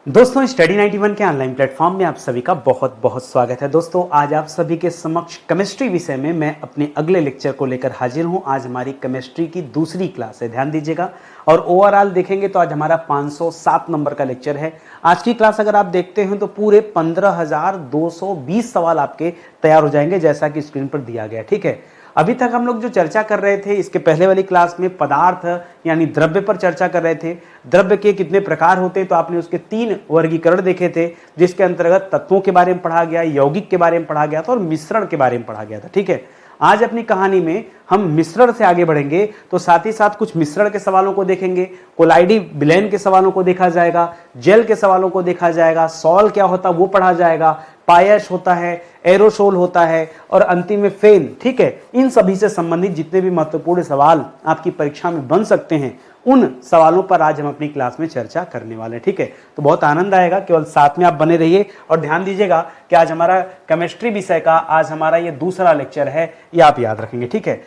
दोस्तों स्टडी 91 के online platform में आप सभी का बहुत बहुत स्वागत है। दोस्तों आज आप सभी के समक्ष केमिस्ट्री विषय में मैं अपने अगले लेक्चर को लेकर हाजिर हूं। आज हमारी केमिस्ट्री की दूसरी क्लास है, ध्यान दीजिएगा। और ओवरऑल देखेंगे तो आज हमारा 507 नंबर का लेक्चर है। आज की क्लास अगर आप देखते हैं तो पूरे 15,220 सवाल आपके तैयार हो जाएंगे, जैसा कि स्क्रीन पर दिया गया। ठीक है, अभी तक हम लोग जो चर्चा कर रहे थे, इसके पहले वाली क्लास में पदार्थ यानी द्रव्य पर चर्चा कर रहे थे। द्रव्य के कितने प्रकार होते हैं, तो आपने उसके 3 वर्गीकरण देखे थे, जिसके अंतर्गत तत्वों के बारे में पढ़ा गया, यौगिक के बारे में पढ़ा गया था और मिश्रण के बारे में पढ़ा गया था। ठीक है, आज अपनी कहानी में हम मिश्रण से आगे बढ़ेंगे, तो साथ ही साथ कुछ मिश्रण के सवालों को देखेंगे, कोलाइडी विलयन के सवालों को देखा जाएगा, जेल के सवालों को देखा जाएगा, सॉल क्या होता है वो पढ़ा जाएगा, पायश होता है, एरोसोल होता है और अंतिम में फेन। ठीक है, इन सभी से संबंधित जितने भी महत्वपूर्ण सवाल आपकी परीक्षा में बन सकते हैं, उन सवालों पर आज हम अपनी क्लास में चर्चा करने वाले हैं। ठीक है, तो बहुत आनंद आएगा, केवल साथ में आप बने रहिए और ध्यान दीजिएगा कि आज हमारा केमिस्ट्री विषय का आज हमारा ये दूसरा लेक्चर है, ये आप याद रखेंगे। ठीक है,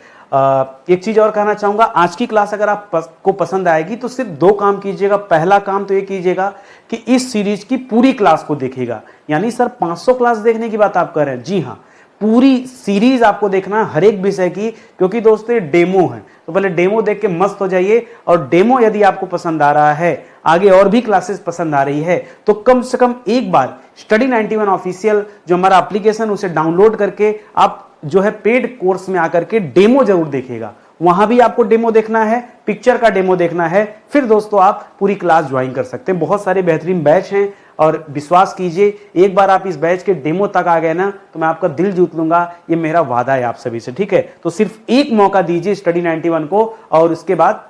एक चीज और कहना चाहूंगा, आज की क्लास अगर आपको पसंद आएगी तो सिर्फ 2 काम कीजिएगा। पहला काम तो ये कीजिएगा कि इस सीरीज की पूरी क्लास को देखिएगा। यानी सर 500 क्लास देखने की बात आप कर रहे हैं? जी हाँ, पूरी सीरीज आपको देखना है हर एक विषय की, क्योंकि दोस्तों ये डेमो है। तो पहले डेमो देख के मस्त हो जाइए, और डेमो यदि आपको पसंद आ रहा है, आगे और भी क्लासेस पसंद आ रही है, तो कम से कम एक बार स्टडी 91 ऑफिशियल जो हमारा एप्लीकेशन, उसे डाउनलोड करके आप जो है पेड कोर्स में आकर के डेमो जरूर देखिएगा। वहां भी आपको डेमो देखना है, पिक्चर का डेमो देखना है, फिर दोस्तों आप पूरी क्लास ज्वाइन कर सकते हैं। बहुत सारे बेहतरीन बैच हैं और विश्वास कीजिए, एक बार आप इस बैच के डेमो तक आ गए ना, तो मैं आपका दिल जीत लूंगा, ये मेरा वादा है आप सभी से। ठीक है, तो सिर्फ एक मौका दीजिए स्टडी 91 को, और उसके बाद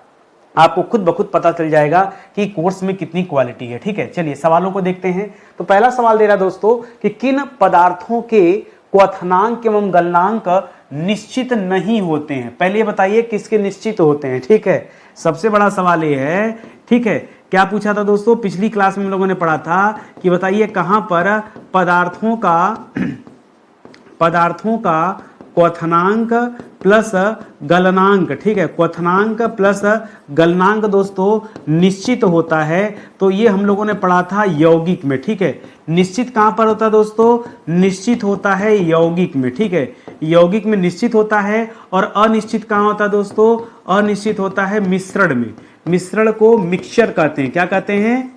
आपको खुद ब खुद पता चल जाएगा कि कोर्स में कितनी क्वालिटी है। ठीक है, चलिए सवालों को देखते हैं। तो पहला सवाल दे रहा दोस्तों कि किन पदार्थों के क्वथनांक एवं गलनांक निश्चित नहीं होते हैं। पहले ये बताइए किसके निश्चित होते हैं। ठीक है, सबसे बड़ा सवाल ये है। ठीक है, क्या पूछा था दोस्तों, पिछली क्लास में हम लोगों ने पढ़ा था कि बताइए कहां पर पदार्थों का क्वथनांक प्लस गलनांक, ठीक है, क्वथनांक प्लस गलनांक दोस्तों निश्चित होता है। तो ये हम लोगों ने पढ़ा था यौगिक में। ठीक है, निश्चित कहां पर होता है दोस्तों? निश्चित होता है यौगिक में। ठीक है, यौगिक में निश्चित होता है। और अनिश्चित कहां होता है दोस्तों? अनिश्चित होता है मिश्रण में। मिश्रण को मिक्सचर कहते हैं। क्या कहते हैं?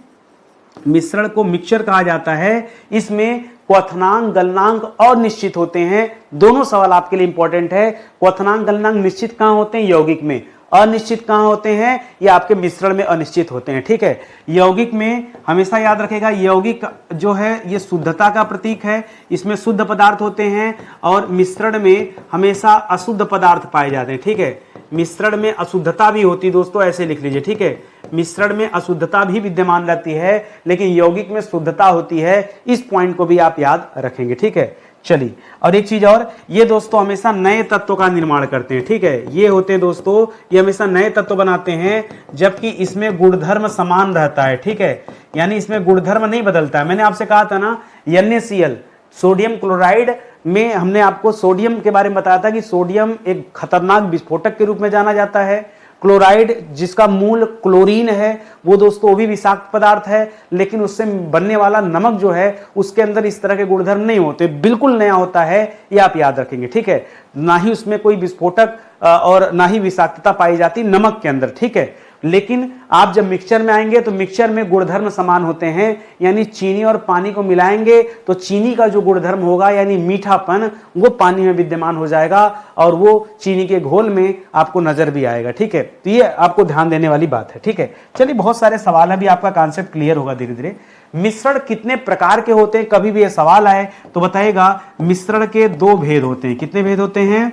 मिश्रण को मिक्सचर कहा जाता है। इसमें क्वथनांक गलनांक अनिश्चित होते हैं। दोनों सवाल आपके लिए इंपॉर्टेंट है। क्वथनांक गलनांक निश्चित कहां होते हैं? यौगिक में। अनिश्चित कहां होते हैं? ये आपके मिश्रण में अनिश्चित होते हैं। ठीक है, यौगिक में हमेशा याद रखेगा, यौगिक जो है ये शुद्धता का प्रतीक है। इसमें शुद्ध पदार्थ होते हैं और मिश्रण में हमेशा अशुद्ध पदार्थ पाए जाते हैं। ठीक है, मिश्रण में अशुद्धता भी होती है दोस्तों, ऐसे लिख लीजिए। ठीक है, मिश्रण में अशुद्धता भी विद्यमान रहती है, लेकिन यौगिक में शुद्धता होती है। इस पॉइंट को भी आप याद रखेंगे। ठीक है, चलिए, और एक चीज और, ये दोस्तों हमेशा नए तत्वों का निर्माण करते हैं। ठीक है, ये होते हैं दोस्तों, ये हमेशा नए तत्व बनाते हैं, जबकि इसमें गुणधर्म समान रहता है। ठीक है, यानी इसमें गुणधर्म नहीं बदलता है। मैंने आपसे कहा था ना, NaCl सोडियम क्लोराइड में हमने आपको सोडियम के बारे में बताया था कि सोडियम एक खतरनाक विस्फोटक के रूप में जाना जाता है। क्लोराइड जिसका मूल क्लोरीन है, वो दोस्तों भी विषाक्त पदार्थ है, लेकिन उससे बनने वाला नमक जो है उसके अंदर इस तरह के गुणधर्म नहीं होते, बिल्कुल नया होता है। ये आप याद रखेंगे। ठीक है, ना ही उसमें कोई विस्फोटक और ना ही विषाक्तता पाई जाती नमक के अंदर। ठीक है, लेकिन आप जब मिक्सचर में आएंगे तो मिक्सचर में गुणधर्म समान होते हैं। यानी चीनी और पानी को मिलाएंगे तो चीनी का जो गुणधर्म होगा यानी मीठापन, वो पानी में विद्यमान हो जाएगा और वो चीनी के घोल में आपको नजर भी आएगा। ठीक है, तो ये आपको ध्यान देने वाली बात है। ठीक है, चलिए, बहुत सारे सवाल है, अभी आपका कॉन्सेप्ट क्लियर होगा धीरे धीरे। मिश्रण कितने प्रकार के होते हैं, कभी भी ये सवाल आए तो बताइएगा। मिश्रण के 2 भेद होते हैं। कितने भेद होते हैं?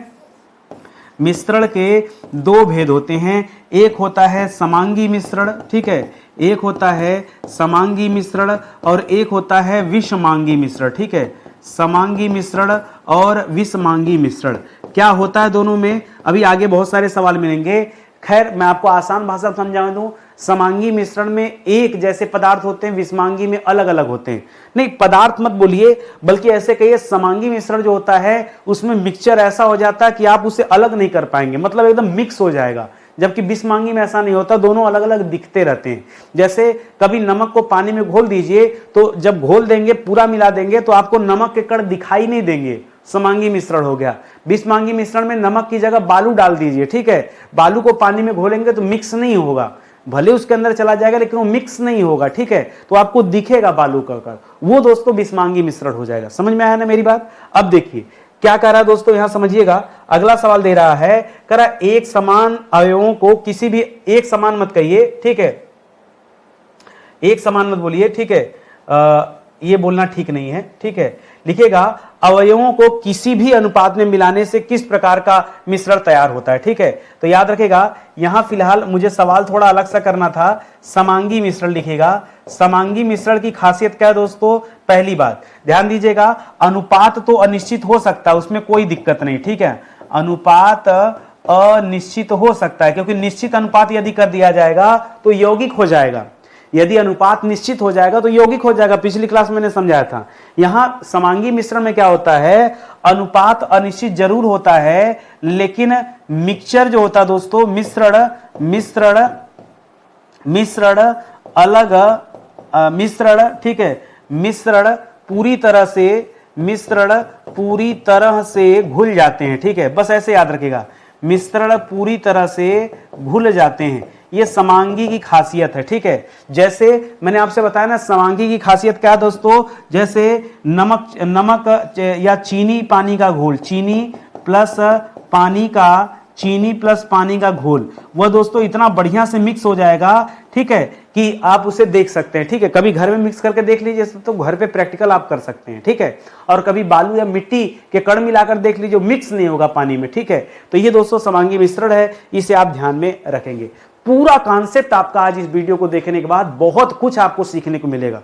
मिश्रण के 2 भेद होते हैं। एक होता है समांगी मिश्रण। ठीक है, एक होता है समांगी मिश्रण और एक होता है विषमांगी मिश्रण। ठीक है, समांगी मिश्रण और विषमांगी मिश्रण क्या होता है दोनों में, अभी आगे बहुत सारे सवाल मिलेंगे। खैर, मैं आपको आसान भाषा में समझा दूं, समांगी मिश्रण में एक जैसे पदार्थ होते हैं, विषमांगी में अलग अलग होते हैं। नहीं, पदार्थ मत बोलिए, बल्कि ऐसे कहिए समांगी मिश्रण जो होता है उसमें मिक्सचर ऐसा हो जाता है कि आप उसे अलग नहीं कर पाएंगे, मतलब एकदम मिक्स हो जाएगा। जबकि बिस्मांगी में ऐसा नहीं होता, दोनों अलग अलग दिखते रहते हैं। जैसे कभी नमक को पानी में घोल दीजिए, तो जब घोल देंगे पूरा मिला देंगे तो आपको नमक के कण दिखाई नहीं देंगे, समांगी मिश्रण हो गया। बिस्मांगी मिश्रण में नमक की जगह बालू डाल दीजिए, ठीक है, बालू को पानी में घोलेंगे तो मिक्स नहीं होगा, भले उसके अंदर चला जाएगा लेकिन वो मिक्स नहीं होगा, ठीक है, तो आपको दिखेगा बालू का कण, वो दोस्तों बिस्मांगी मिश्रण हो जाएगा। समझ में आया ना मेरी बात? अब देखिए क्या कह रहा है दोस्तों, यहां समझिएगा, अगला सवाल दे रहा है, कह रहा एक समान अवयवों को किसी भी, एक समान मत कहिए, ठीक है, एक समान मत बोलिए, ठीक है, ये बोलना ठीक नहीं है, ठीक है, लिखिएगा अवयवों को किसी भी अनुपात में मिलाने से किस प्रकार का मिश्रण तैयार होता है, ठीक है। तो याद रखेगा, यहां फिलहाल मुझे सवाल थोड़ा अलग सा करना था, समांगी मिश्रण लिखेगा। समांगी मिश्रण की खासियत क्या है दोस्तों? पहली बात ध्यान दीजिएगा, अनुपात तो अनिश्चित हो सकता है, उसमें कोई दिक्कत नहीं, ठीक है, अनुपात अनिश्चित हो सकता है, क्योंकि निश्चित अनुपात यदि कर दिया जाएगा तो यौगिक हो जाएगा, यदि अनुपात निश्चित हो जाएगा तो यौगिक हो जाएगा, पिछली क्लास में मैंने समझाया था। यहां समांगी मिश्रण में क्या होता है, अनुपात अनिश्चित जरूर होता है, लेकिन मिक्सचर जो होता है दोस्तों, मिश्रण अलग, मिश्रण, ठीक है, मिश्रण पूरी तरह से घुल जाते हैं, ठीक है, बस ऐसे याद रखिएगा, मिश्रण पूरी तरह से घुल जाते हैं, ये समांगी की खासियत है, ठीक है। जैसे मैंने आपसे बताया ना, समांगी की खासियत क्या है दोस्तों, जैसे नमक या चीनी पानी का घोल, चीनी प्लस पानी का घोल, वह दोस्तों इतना बढ़िया से मिक्स हो जाएगा, ठीक है, कि आप उसे देख सकते हैं, ठीक है, कभी घर में मिक्स करके देख लीजिए, तो घर पे प्रैक्टिकल आप कर सकते हैं, ठीक है, और कभी बालू या मिट्टी के कण मिलाकर देख लीजिए, मिक्स नहीं होगा पानी में, ठीक है। तो ये दोस्तों समांगी मिश्रण है, इसे आप ध्यान में रखेंगे। पूरा कॉन्सेप्ट आपका आज इस वीडियो को देखने के बाद बहुत कुछ आपको सीखने को मिलेगा।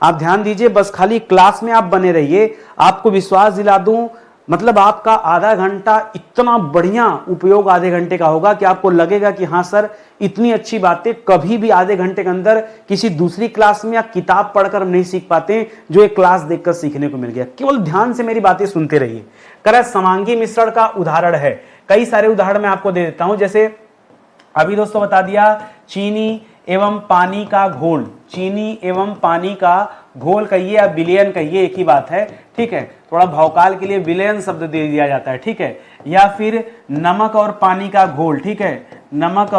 आप ध्यान दीजिए, बस खाली क्लास में आप बने रहिए, आपको विश्वास दिला दूं, मतलब आपका आधा घंटा इतना बढ़िया उपयोग आधे घंटे का होगा कि आपको लगेगा कि हाँ सर, इतनी अच्छी बातें कभी भी आधे घंटे के अंदर किसी दूसरी क्लास में या किताब पढ़कर हम नहीं सीख पाते, जो एक क्लास देखकर सीखने को मिल गया। केवल ध्यान से मेरी बातें सुनते रहिए। कह समांगी मिश्रण का उदाहरण है, कई सारे उदाहरण मैं आपको दे देता हूं। जैसे अभी दोस्तों बता दिया, चीनी एवं पानी का घोल, चीनी एवं पानी का घोल कहिए या विलयन कहिए, एक ही बात है, ठीक है, थोड़ा भौकाल के लिए विलयन शब्द दे दिया जाता है, ठीक है, या फिर नमक और पानी का घोल, ठीक है, नमक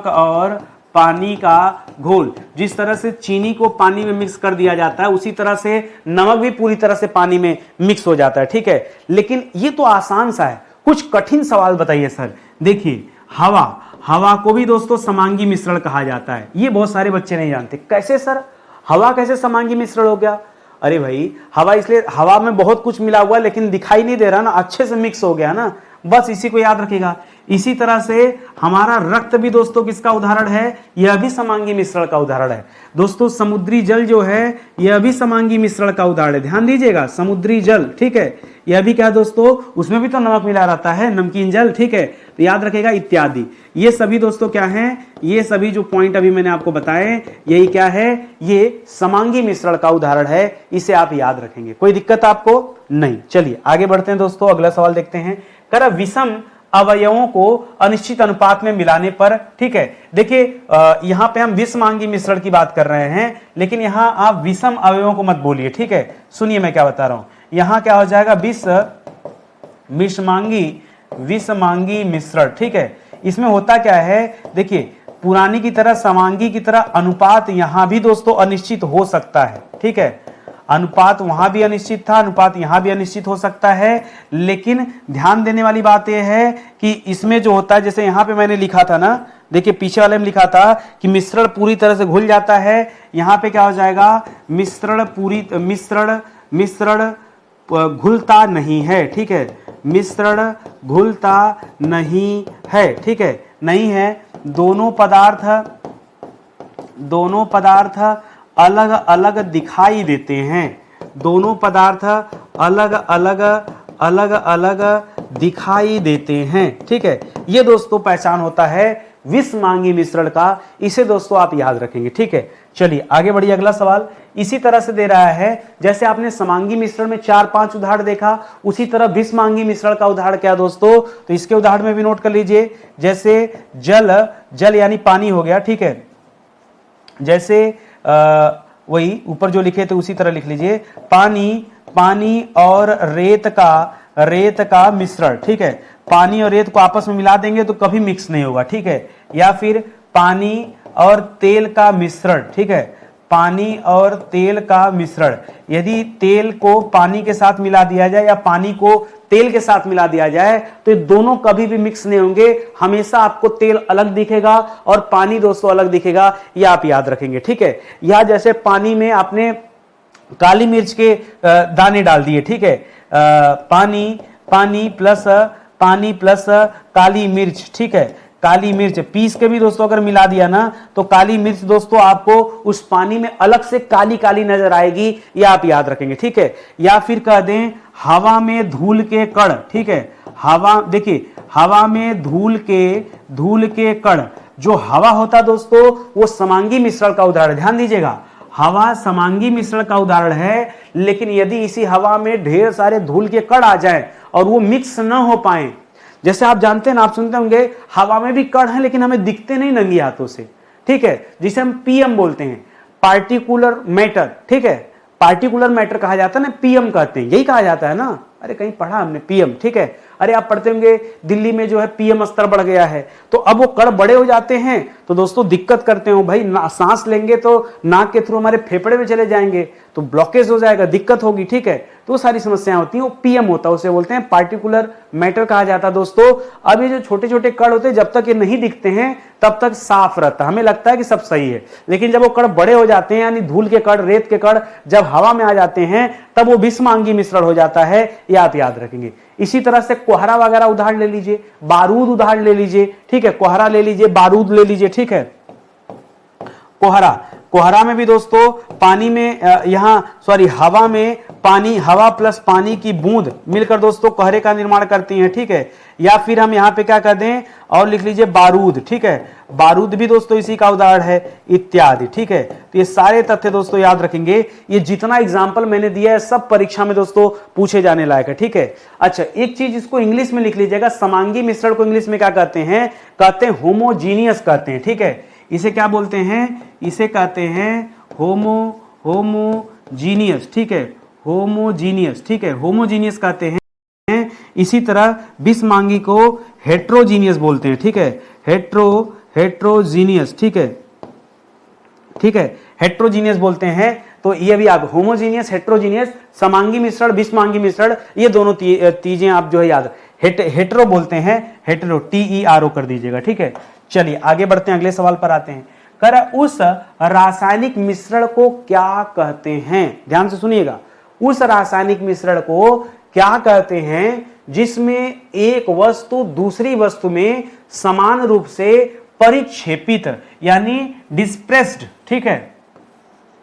और पानी का घोल। जिस तरह से चीनी को पानी में मिक्स कर दिया जाता है, उसी तरह से नमक भी पूरी तरह से पानी में मिक्स हो जाता है, ठीक है। लेकिन ये तो आसान सा है, कुछ कठिन सवाल बताइए सर। देखिए, हवा को भी दोस्तों समांगी मिश्रण कहा जाता है, ये बहुत सारे बच्चे नहीं जानते। कैसे सर, हवा कैसे समांगी मिश्रण हो गया? अरे भाई, हवा इसलिए, हवा में बहुत कुछ मिला हुआ है लेकिन दिखाई नहीं दे रहा ना, अच्छे से मिक्स हो गया ना, बस इसी को याद रखिएगा। इसी तरह से हमारा रक्त भी दोस्तों किसका उदाहरण है? यह भी समांगी मिश्रण का उदाहरण है दोस्तों। समुद्री जल जो है, यह भी समांगी मिश्रण का उदाहरण है, ध्यान दीजिएगा, समुद्री जल, ठीक है, यह भी क्या है दोस्तों, उसमें भी तो नमक मिला रहता है, नमकीन जल, ठीक है, तो याद रखेगा इत्यादि। ये सभी दोस्तों क्या हैं, ये सभी जो पॉइंट अभी मैंने आपको बताए, यही क्या है, ये समांगी मिश्रण का उदाहरण है, इसे आप याद रखेंगे, कोई दिक्कत आपको नहीं। चलिए आगे बढ़ते हैं दोस्तों, अगला सवाल देखते हैं। कह विषम अवयवों को अनिश्चित अनुपात में मिलाने पर, ठीक है, देखिए यहां पे हम विषमांगी मिश्रण की बात कर रहे हैं, लेकिन यहां आप विषम अवयवों को मत बोलिए, ठीक है, सुनिए मैं क्या बता रहा हूं। यहां क्या हो जाएगा, विषमांगी मिश्रण, ठीक है। इसमें होता क्या है, देखिए पुरानी की तरह समांगी की तरह अनुपात यहां भी दोस्तों अनिश्चित हो सकता है, ठीक है, अनुपात वहां भी अनिश्चित था, अनुपात यहां भी अनिश्चित हो सकता है, लेकिन ध्यान देने वाली बात यह है कि इसमें जो होता है, जैसे यहां पे मैंने लिखा था ना, देखिए पीछे वाले में लिखा था कि मिश्रण पूरी तरह से घुल जाता है, यहां पे क्या हो जाएगा, मिश्रण घुलता नहीं है, ठीक है, मिश्रण घुलता नहीं है, ठीक है, नहीं है, दोनों पदार्थ अलग अलग दिखाई देते हैं, दोनों पदार्थ अलग अलग दिखाई देते हैं, ठीक है। ये दोस्तों पहचान होता है विषमांगी मिश्रण का, इसे दोस्तों आप याद रखेंगे, ठीक है। चलिए आगे बढ़िए, अगला सवाल इसी तरह से दे रहा है, जैसे आपने समांगी मिश्रण में 4-5 उदाहरण देखा, उसी तरह विषमांगी मिश्रण का उदाहरण क्या दोस्तों, तो इसके उदाहरण में भी नोट कर लीजिए। जैसे जल यानी पानी हो गया, ठीक है, जैसे वही ऊपर जो लिखे थे उसी तरह लिख लीजिए, पानी और रेत का मिश्रण, ठीक है, पानी और रेत को आपस में मिला देंगे तो कभी मिक्स नहीं होगा, ठीक है। या फिर पानी और तेल का मिश्रण, ठीक है, पानी और तेल का मिश्रण, यदि तेल को पानी के साथ मिला दिया जाए या पानी को तेल के साथ मिला दिया जाए तो ये दोनों कभी भी मिक्स नहीं होंगे, हमेशा आपको तेल अलग दिखेगा और पानी दोस्तों अलग दिखेगा, ये आप याद रखेंगे, ठीक है। या जैसे पानी में आपने काली मिर्च के दाने डाल दिए, ठीक है, पानी प्लस काली मिर्च, ठीक है, काली मिर्च पीस के भी दोस्तों अगर मिला दिया ना तो काली मिर्च दोस्तों आपको उस पानी में अलग से काली काली नजर आएगी, ये आप याद रखेंगे, ठीक है। या फिर कह दें हवा में धूल के कण, ठीक है, हवा देखिए हवा में धूल के कण, जो हवा होता है दोस्तों वो समांगी मिश्रण का उदाहरण, ध्यान दीजिएगा, हवा समांगी मिश्रण का उदाहरण है, लेकिन यदि इसी हवा में ढेर सारे धूल के कण आ जाएं और वो मिक्स न हो पाए, जैसे आप जानते हैं ना, आप सुनते होंगे हवा में भी कण है लेकिन हमें दिखते नहीं नंगी हाथों से, ठीक है, जिसे हम पीएम बोलते हैं, पार्टिकुलर मैटर, ठीक है, पार्टिकुलर मैटर कहा जाता है ना, पीएम कहते हैं, यही कहा जाता है ना, अरे कहीं पढ़ा हमने पीएम, ठीक है। अरे आप पढ़ते होंगे दिल्ली में जो है पीएम स्तर बढ़ गया है, तो अब वो कण बड़े हो जाते हैं तो दोस्तों दिक्कत करते हो भाई, सांस लेंगे तो नाक के थ्रू हमारे फेफड़े में चले जाएंगे तो ब्लॉकेज हो जाएगा, दिक्कत होगी, ठीक है, तो सारी समस्याएं होती हैं, वो पीएम होता है, उसे बोलते हैं पार्टिकुलर मैटर कहा जाता है दोस्तों। अब ये जो छोटे छोटे कण होते हैं जब तक ये नहीं दिखते हैं तब तक साफ रहता है, हमें लगता है कि सब सही है, लेकिन जब वो कण बड़े हो जाते हैं यानी धूल के कण, रेत के कण जब हवा में आ जाते हैं तब वो विषमांगी मिश्रण हो जाता है, ये आप याद रखेंगे। इसी तरह से कोहरा वगैरह उदाहरण ले लीजिए, बारूद उदाहरण ले लीजिए, ठीक है, कोहरा ले लीजिए, बारूद ले लीजिए, ठीक है। कोहरा में भी दोस्तों पानी में हवा में पानी, हवा प्लस पानी की बूंद मिलकर दोस्तों कोहरे का निर्माण करती हैं, ठीक है। या फिर हम यहाँ पे क्या कर दें और लिख लीजिए बारूद, ठीक है, बारूद भी दोस्तों इसी का उदाहरण है, इत्यादि, ठीक है। तो ये सारे तथ्य दोस्तों याद रखेंगे, ये जितना एग्जाम्पल मैंने दिया है सब परीक्षा में दोस्तों पूछे जाने लायक है, ठीक है। अच्छा एक चीज इसको इंग्लिश में लिख लीजिएगा, समांगी मिश्रण को इंग्लिश में क्या कहते हैं, कहते हैं होमोजीनियस कहते हैं, ठीक है, इसे क्या बोलते हैं, इसे कहते हैं होमोजीनियस, ठीक है, होमोजीनियस, ठीक है, होमोजीनियस कहते हैं। इसी तरह विषमांगी को हेट्रोजीनियस बोलते हैं, ठीक है, हेट्रोजीनियस, ठीक है, ठीक है, हेट्रोजीनियस बोलते हैं। तो ये भी आप होमोजीनियस, हेट्रोजीनियस, समांगी मिश्रण, विषमांगी मिश्रण, ये दोनों चीजें आप जो है याद, हेट्रो बोलते हैं, हेट्रो TERO कर दीजिएगा, ठीक है। चलिए आगे बढ़ते हैं, अगले सवाल पर आते हैं। कर उस रासायनिक मिश्रण को क्या कहते हैं, ध्यान से सुनिएगा, उस रासायनिक मिश्रण को क्या कहते हैं जिसमें एक वस्तु दूसरी वस्तु में समान रूप से परिक्षेपित यानी डिस्प्रेस्ड, ठीक है,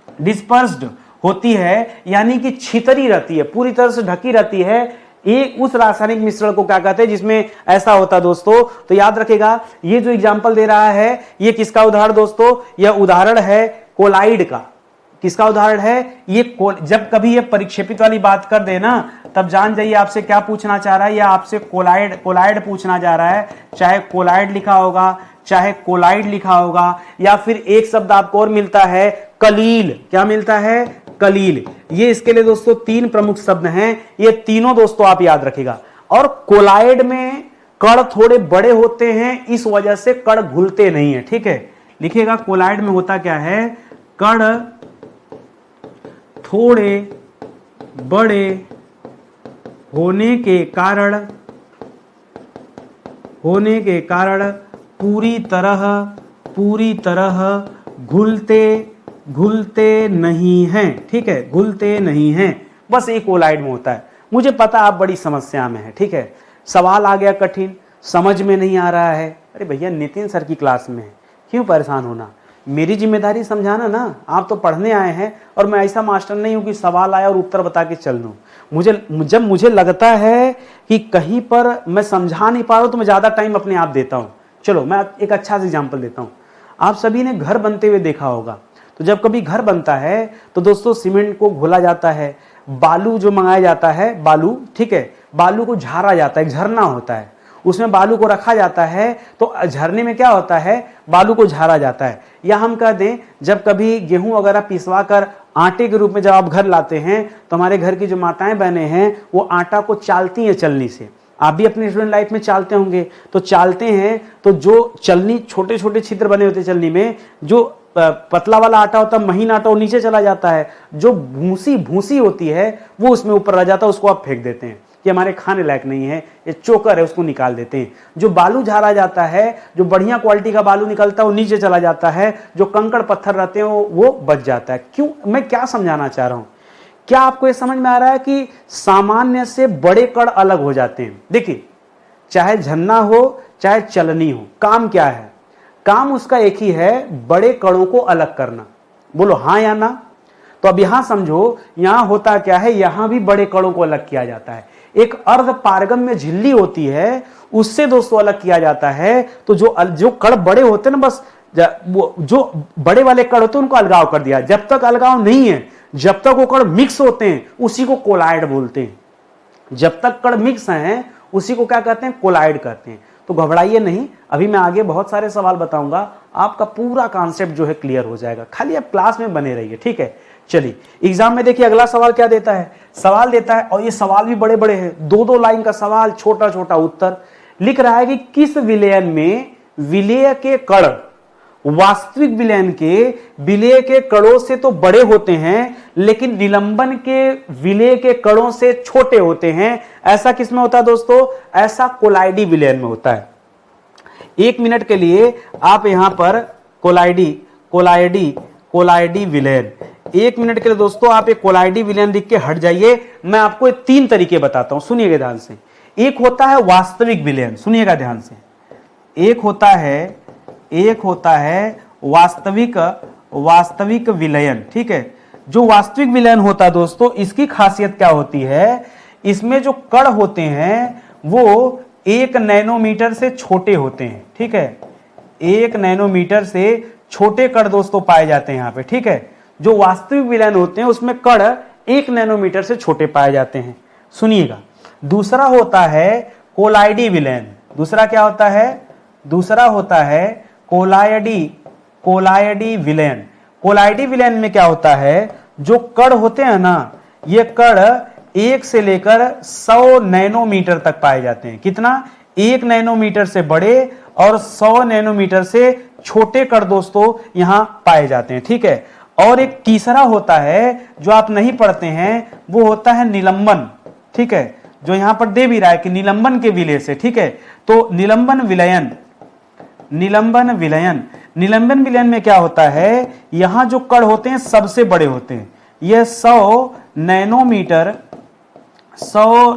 डिस्पर्स्ड होती है, यानी कि छितरी रहती है, पूरी तरह से ढकी रहती है, एक उस रासायनिक मिश्रण को क्या कहते हैं जिसमें ऐसा होता है दोस्तों। तो याद रखेगा ये जो एग्जांपल दे रहा है ये किसका उदाहरण दोस्तों, यह उदाहरण है कोलाइड का। किसका उदाहरण है ये? जब कभी ये परिक्षेपित वाली बात कर देना तब जान जाइए आपसे क्या पूछना चाह रहा है, या आपसे कोलाइड पूछना चाह रहा है, चाहे कोलाइड लिखा होगा चाहे कोलाइड लिखा होगा, या फिर एक शब्द आपको और मिलता है कलील। क्या मिलता है? कलील। ये इसके लिए दोस्तों तीन प्रमुख शब्द हैं, ये तीनों दोस्तों आप याद रखिएगा। और कोलाइड में कण थोड़े बड़े होते हैं, इस वजह से कण घुलते नहीं है, ठीक है। लिखिएगा कोलाइड में होता क्या है, कण थोड़े बड़े होने के कारण पूरी तरह घुलते नहीं हैं, ठीक है, घुलते नहीं हैं। बस ये कोलाइड में होता है। मुझे पता आप बड़ी समस्या में है, ठीक है, सवाल आ गया कठिन, समझ में नहीं आ रहा है। अरे भैया नितिन सर की क्लास में है, क्यों परेशान होना, मेरी जिम्मेदारी समझाना ना। आप तो पढ़ने आए हैं और मैं ऐसा मास्टर नहीं हूं कि सवाल आया और उत्तर बता के चल दूं। जब मुझे लगता है कि कहीं पर मैं समझा नहीं पा रहा हूं तो मैं ज़्यादा टाइम अपने आप देता हूं। चलो मैं एक अच्छा सा एग्जाम्पल देता हूं। आप सभी ने घर बनते हुए देखा होगा, तो जब कभी घर बनता है तो दोस्तों सीमेंट को घोला जाता है, बालू जो मंगाया जाता है, बालू, ठीक है, बालू को झाड़ा जाता है, एक झरना होता है, उसमें बालू को रखा जाता है, तो झरने में क्या होता है, बालू को झाड़ा जाता है। या हम कह दें जब कभी गेहूं वगैरह पिसवा कर आटे के रूप में जब आप घर लाते हैं तो हमारे घर की जो माताएं बहनें हैं वो आटा को चालती हैं चलनी से। आप भी अपने स्टूडेंट लाइफ में चालते होंगे, तो चालते हैं तो जो चलनी, छोटे छोटे छिद्र बने होते चलनी में, जो पतला वाला आटा होता है, महीन आटा, वो नीचे चला जाता है, जो भूसी होती है वो उसमें ऊपर रह जाता है, उसको आप फेंक देते हैं कि हमारे खाने लायक नहीं है, ये चोकर है, उसको निकाल देते हैं। जो बालू झाड़ा जाता है, जो बढ़िया क्वालिटी का बालू निकलता है वो नीचे चला जाता है, जो कंकड़ पत्थर रहते हैं वो बच जाता है। क्यों, मैं क्या समझाना चाह रहा हूं, क्या आपको ये समझ में आ रहा है कि सामान्य से बड़े कण अलग हो जाते हैं। देखिए, चाहे झरना हो चाहे चलनी हो, काम क्या है, काम उसका एक ही है, बड़े कणों को अलग करना। बोलो हाँ या ना। तो अब यहां समझो, यहां होता क्या है, यहां भी बड़े कणों को अलग किया जाता है। एक अर्ध पारगम में झिल्ली होती है, उससे दोस्तों अलग किया जाता है। तो जो कण बड़े होते हैं ना, बस जो बड़े वाले कण होते हैं उनको अलगाव कर दिया। जब तक अलगाव नहीं है, जब तक वो कण मिक्स होते हैं उसी को कोलाइड बोलते हैं। जब तक कण मिक्स हैं उसी को क्या कहते हैं, कोलाइड कहते हैं। तो घबराइए नहीं, अभी मैं आगे बहुत सारे सवाल बताऊंगा, आपका पूरा कॉन्सेप्ट जो है क्लियर हो जाएगा। खाली आप क्लास में बने रहिए, ठीक है। चलिए एग्जाम में देखिए अगला सवाल क्या देता है, सवाल देता है, और ये सवाल भी बड़े बड़े हैं, 2-2 लाइन का सवाल, छोटा छोटा उत्तर। लिख रहा है कि किस विलयन में विलेय के कण वास्तविक विलयन के विलेय के कणों से तो बड़े होते हैं, लेकिन निलंबन के विलेय के कणों से छोटे होते हैं। ऐसा किसमें होता है दोस्तों, ऐसा कोलाइडी विलयन में होता है। 1 मिनट के लिए आप यहां पर कोलाइडी विलयन, 1 मिनट के लिए दोस्तों आप एक कोलाइडी विलयन लिख के हट जाइए। मैं आपको 3 तरीके बताता हूं, सुनिएगा ध्यान से। एक होता है वास्तविक विलयन, सुनिएगा ध्यान से। एक होता है वास्तविक विलयन, ठीक है। जो वास्तविक विलयन होता है दोस्तों, इसकी खासियत क्या होती है, इसमें जो कण होते हैं वो 1 नैनोमीटर से छोटे होते हैं, ठीक है। 1 नैनोमीटर से छोटे कण दोस्तों पाए जाते हैं यहां पे, ठीक है। जो वास्तविक विलयन होते हैं उसमें कण 1 नैनोमीटर से छोटे पाए जाते हैं। सुनिएगा, दूसरा होता है कोलाइडी विलयन। दूसरा क्या होता है, दूसरा होता है कोलाइडी विलयन। कोलाइडी विलयन में क्या होता है, जो कण होते हैं ना, ये कण 1 से लेकर 100 नैनोमीटर तक पाए जाते हैं। कितना, 1 नैनोमीटर से बड़े और 100 नैनोमीटर से छोटे कण दोस्तों यहां पाए जाते हैं, ठीक है। और एक तीसरा होता है जो आप नहीं पढ़ते हैं, वो होता है निलंबन, ठीक है, जो यहां पर दे भी रहा है कि निलंबन के विलय से, ठीक है। तो निलंबन विलयन में क्या होता है, यहां जो कण होते हैं सबसे बड़े होते हैं। यह 100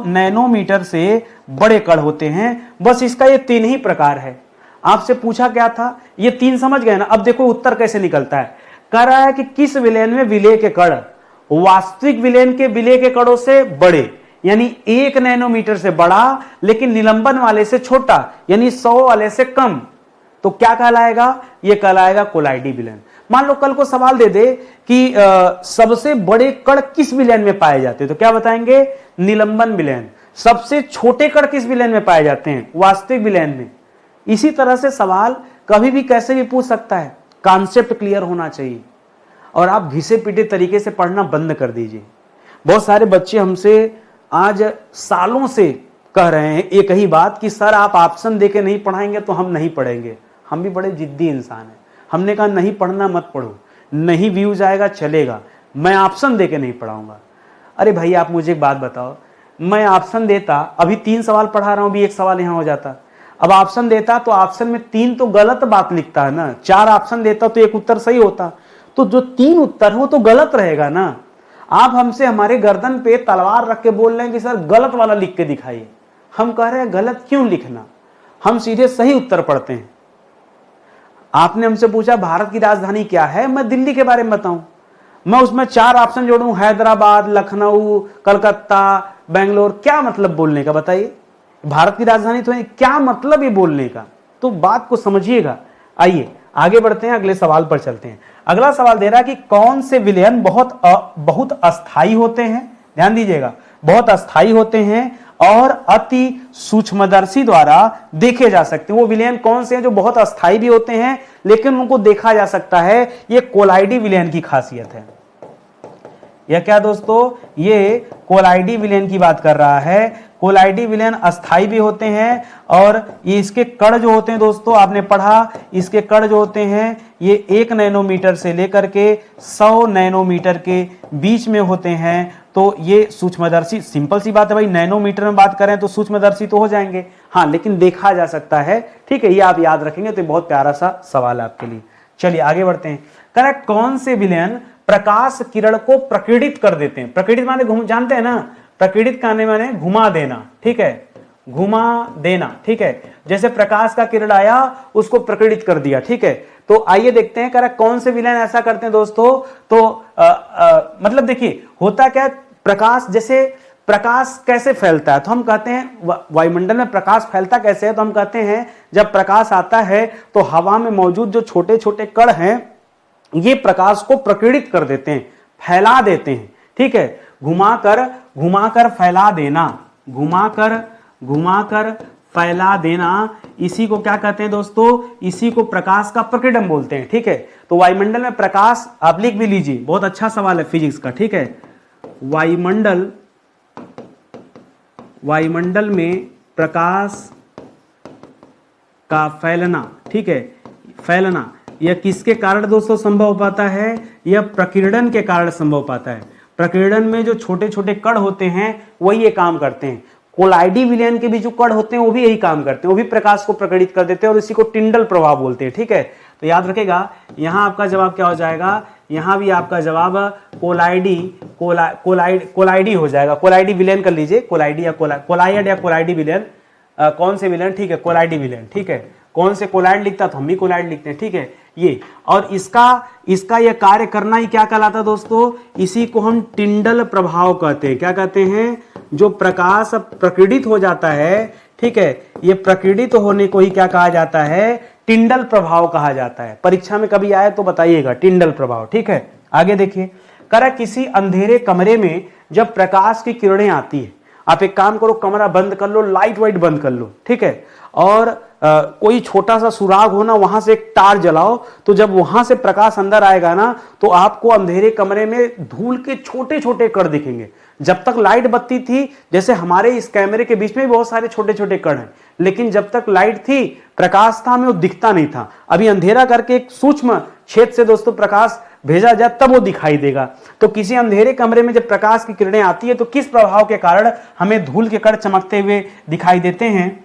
नैनोमीटर से बड़े कण होते हैं। बस इसका ये 3 ही प्रकार है। आपसे पूछा क्या था, ये 3 समझ गए ना। अब देखो उत्तर कैसे निकलता है। कह रहा है कि किस विलयन में विलेय के कण वास्तविक विलयन के विलेय के कणों से बड़े, यानी 1 नैनोमीटर से बड़ा, लेकिन निलंबन वाले से छोटा, यानी 100 वाले से कम। तो क्या कहलाएगा, ये कहलाएगा कोलाइडी विलयन। मान लो कल को सवाल दे दे कि सबसे बड़े कण किस विलयन में पाए जाते हैं, तो क्या बताएंगे, निलंबन विलयन। सबसे छोटे कण किस विलयन में पाए जाते हैं, वास्तविक विलयन में। इसी तरह से सवाल कभी भी कैसे भी पूछ सकता है, कॉन्सेप्ट क्लियर होना चाहिए। और आप घिसे पीटे तरीके से पढ़ना बंद कर दीजिए। बहुत सारे बच्चे हमसे आज सालों से कह रहे हैं एक ही बात कि सर आप ऑप्शन देके नहीं पढ़ाएंगे तो हम नहीं पढ़ेंगे। हम भी बड़े जिद्दी इंसान हैं। हमने कहा नहीं पढ़ना मत पढ़ो, नहीं व्यूज आएगा चलेगा, मैं ऑप्शन देके नहीं पढ़ाऊंगा। अरे भाई आप मुझे एक बात बताओ, मैं ऑप्शन देता, अभी 3 सवाल पढ़ा रहा हूं, अभी 1 सवाल यहां हो जाता। अब ऑप्शन देता तो ऑप्शन में 3 तो गलत बात लिखता है ना, 4 ऑप्शन देता तो 1 उत्तर सही होता। तो जो 3 उत्तर हो तो गलत रहेगा ना। आप हमसे हमारे गर्दन पे तलवार रख के बोल रहे हैं कि सर गलत वाला लिख के दिखाइए। हम कह रहे हैं गलत क्यों लिखना, हम सीधे सही उत्तर पढ़ते हैं। आपने हमसे पूछा भारत की राजधानी क्या है, मैं दिल्ली के बारे में बताऊं, मैं उसमें 4 ऑप्शन जोड़ूं, हैदराबाद, लखनऊ, कलकत्ता, बेंगलोर। क्या मतलब बोलने का बताइए, भारत की राजधानी तो है, क्या मतलब ये बोलने का। तो बात को समझिएगा। आइए आगे बढ़ते हैं, अगले सवाल पर चलते हैं। अगला सवाल दे रहा है कि कौन से विलयन बहुत अस्थायी होते हैं, ध्यान दीजिएगा, बहुत अस्थायी होते हैं और अति सूक्ष्मदर्शी द्वारा देखे जा सकते हैं। वो विलयन कौन से हैं जो बहुत अस्थायी भी होते हैं लेकिन उनको देखा जा सकता है? ये कोलाइडी विलयन की खासियत है। यह क्या दोस्तों, ये कोलाइडी विलयन की बात कर रहा है। कोलाइडी विलयन अस्थायी भी होते हैं और ये इसके कण जो होते हैं दोस्तों, आपने पढ़ा, इसके कण जो होते हैं ये 1 नैनोमीटर से लेकर के 100 नैनोमीटर के बीच में होते हैं। तो ये सूक्ष्मदर्शी, सिंपल सी बात है भाई, नैनोमीटर में बात करें तो सूक्ष्मदर्शी तो हो जाएंगे, हाँ, लेकिन देखा जा सकता है। ठीक है, ये आप याद रखेंगे तो बहुत प्यारा सा सवाल है आपके लिए। चलिए आगे बढ़ते हैं। करेक्ट, कौन से विलयन प्रकाश किरण को प्रकीर्णित कर देते हैं? प्रकीर्णित माने जानते हैं ना, प्रकीर्णित करने माने घुमा देना, ठीक है, घुमा देना, ठीक है। जैसे प्रकाश का किरण आया उसको प्रकीर्णित कर दिया, ठीक है। तो आइए देखते हैं करेक्ट कौन से विलयन ऐसा करते हैं दोस्तों। तो मतलब देखिए होता क्या, प्रकाश, जैसे प्रकाश कैसे फैलता है, तो हम कहते हैं वायुमंडल में प्रकाश फैलता कैसे है, तो हम कहते हैं जब प्रकाश आता है तो हवा में मौजूद जो छोटे छोटे कण हैं ये प्रकाश को प्रकीर्णित कर देते हैं, फैला देते हैं, ठीक है। घुमाकर फैला देना, घुमाकर फैला देना, इसी को क्या कहते हैं दोस्तों, इसी को प्रकाश का प्रकीर्णन बोलते हैं, ठीक है। तो वायुमंडल में प्रकाश, आप लिख भी लीजिए, बहुत अच्छा सवाल है फिजिक्स का, ठीक है। वायुमंडल में प्रकाश का फैलना, ठीक है, फैलना, यह किसके कारण दोस्तों संभव हो पाता है? यह प्रकीर्णन के कारण संभव हो पाता है। प्रकीर्णन में जो छोटे छोटे कण होते हैं वही ये काम करते हैं। कोलाइडी विलयन के भी जो कण होते हैं वो भी यही काम करते हैं, वो भी प्रकाश को प्रकीर्णित कर देते हैं और इसी को टिंडल प्रभाव बोलते हैं, ठीक है। तो याद रखेगा, यहां आपका जवाब क्या हो जाएगा, यहां भी आपका जवाब कोलाइडी हो जाएगा। कोलाइडी विलयन कर लीजिए, कोलाइडी या कोलाइड या कोलाइडी विलयन, कौन से विलयन, ठीक है, कोलाइडी विलयन, ठीक है। कौन से कोलाइड लिखता तो हम भी कोलाइड लिखते हैं, ठीक है। ये और इसका यह कार्य करना ही क्या कहलाता है दोस्तों, इसी को हम टिंडल प्रभाव कहते हैं। क्या कहते हैं? जो प्रकाश प्रकीर्णित हो जाता है, ठीक है, ये प्रकीर्णित होने को ही क्या कहा जाता है? टिंडल प्रभाव कहा जाता है। परीक्षा में कभी आए तो बताइएगा, टिंडल प्रभाव, ठीक है। आगे देखिए, किसी अंधेरे कमरे में जब प्रकाश की किरणें आती है, आप एक काम करो, कमरा बंद कर लो, लाइट वाइट बंद कर लो, ठीक है, और कोई छोटा सा सुराग हो ना, वहां से एक तार जलाओ, तो जब वहां से प्रकाश अंदर आएगा ना तो आपको अंधेरे कमरे में धूल के छोटे छोटे कण दिखेंगे। जब तक लाइट बत्ती थी, जैसे हमारे इस कैमरे के बीच में बहुत सारे छोटे छोटे कण हैं, लेकिन जब तक लाइट थी, प्रकाश था, हमें वो दिखता नहीं था। अभी अंधेरा करके एक सूक्ष्म छेद से दोस्तों प्रकाश भेजा जाए तब वो दिखाई देगा। तो किसी अंधेरे कमरे में जब प्रकाश की किरणें आती है तो किस प्रभाव के कारण हमें धूल के कण चमकते हुए दिखाई देते हैं?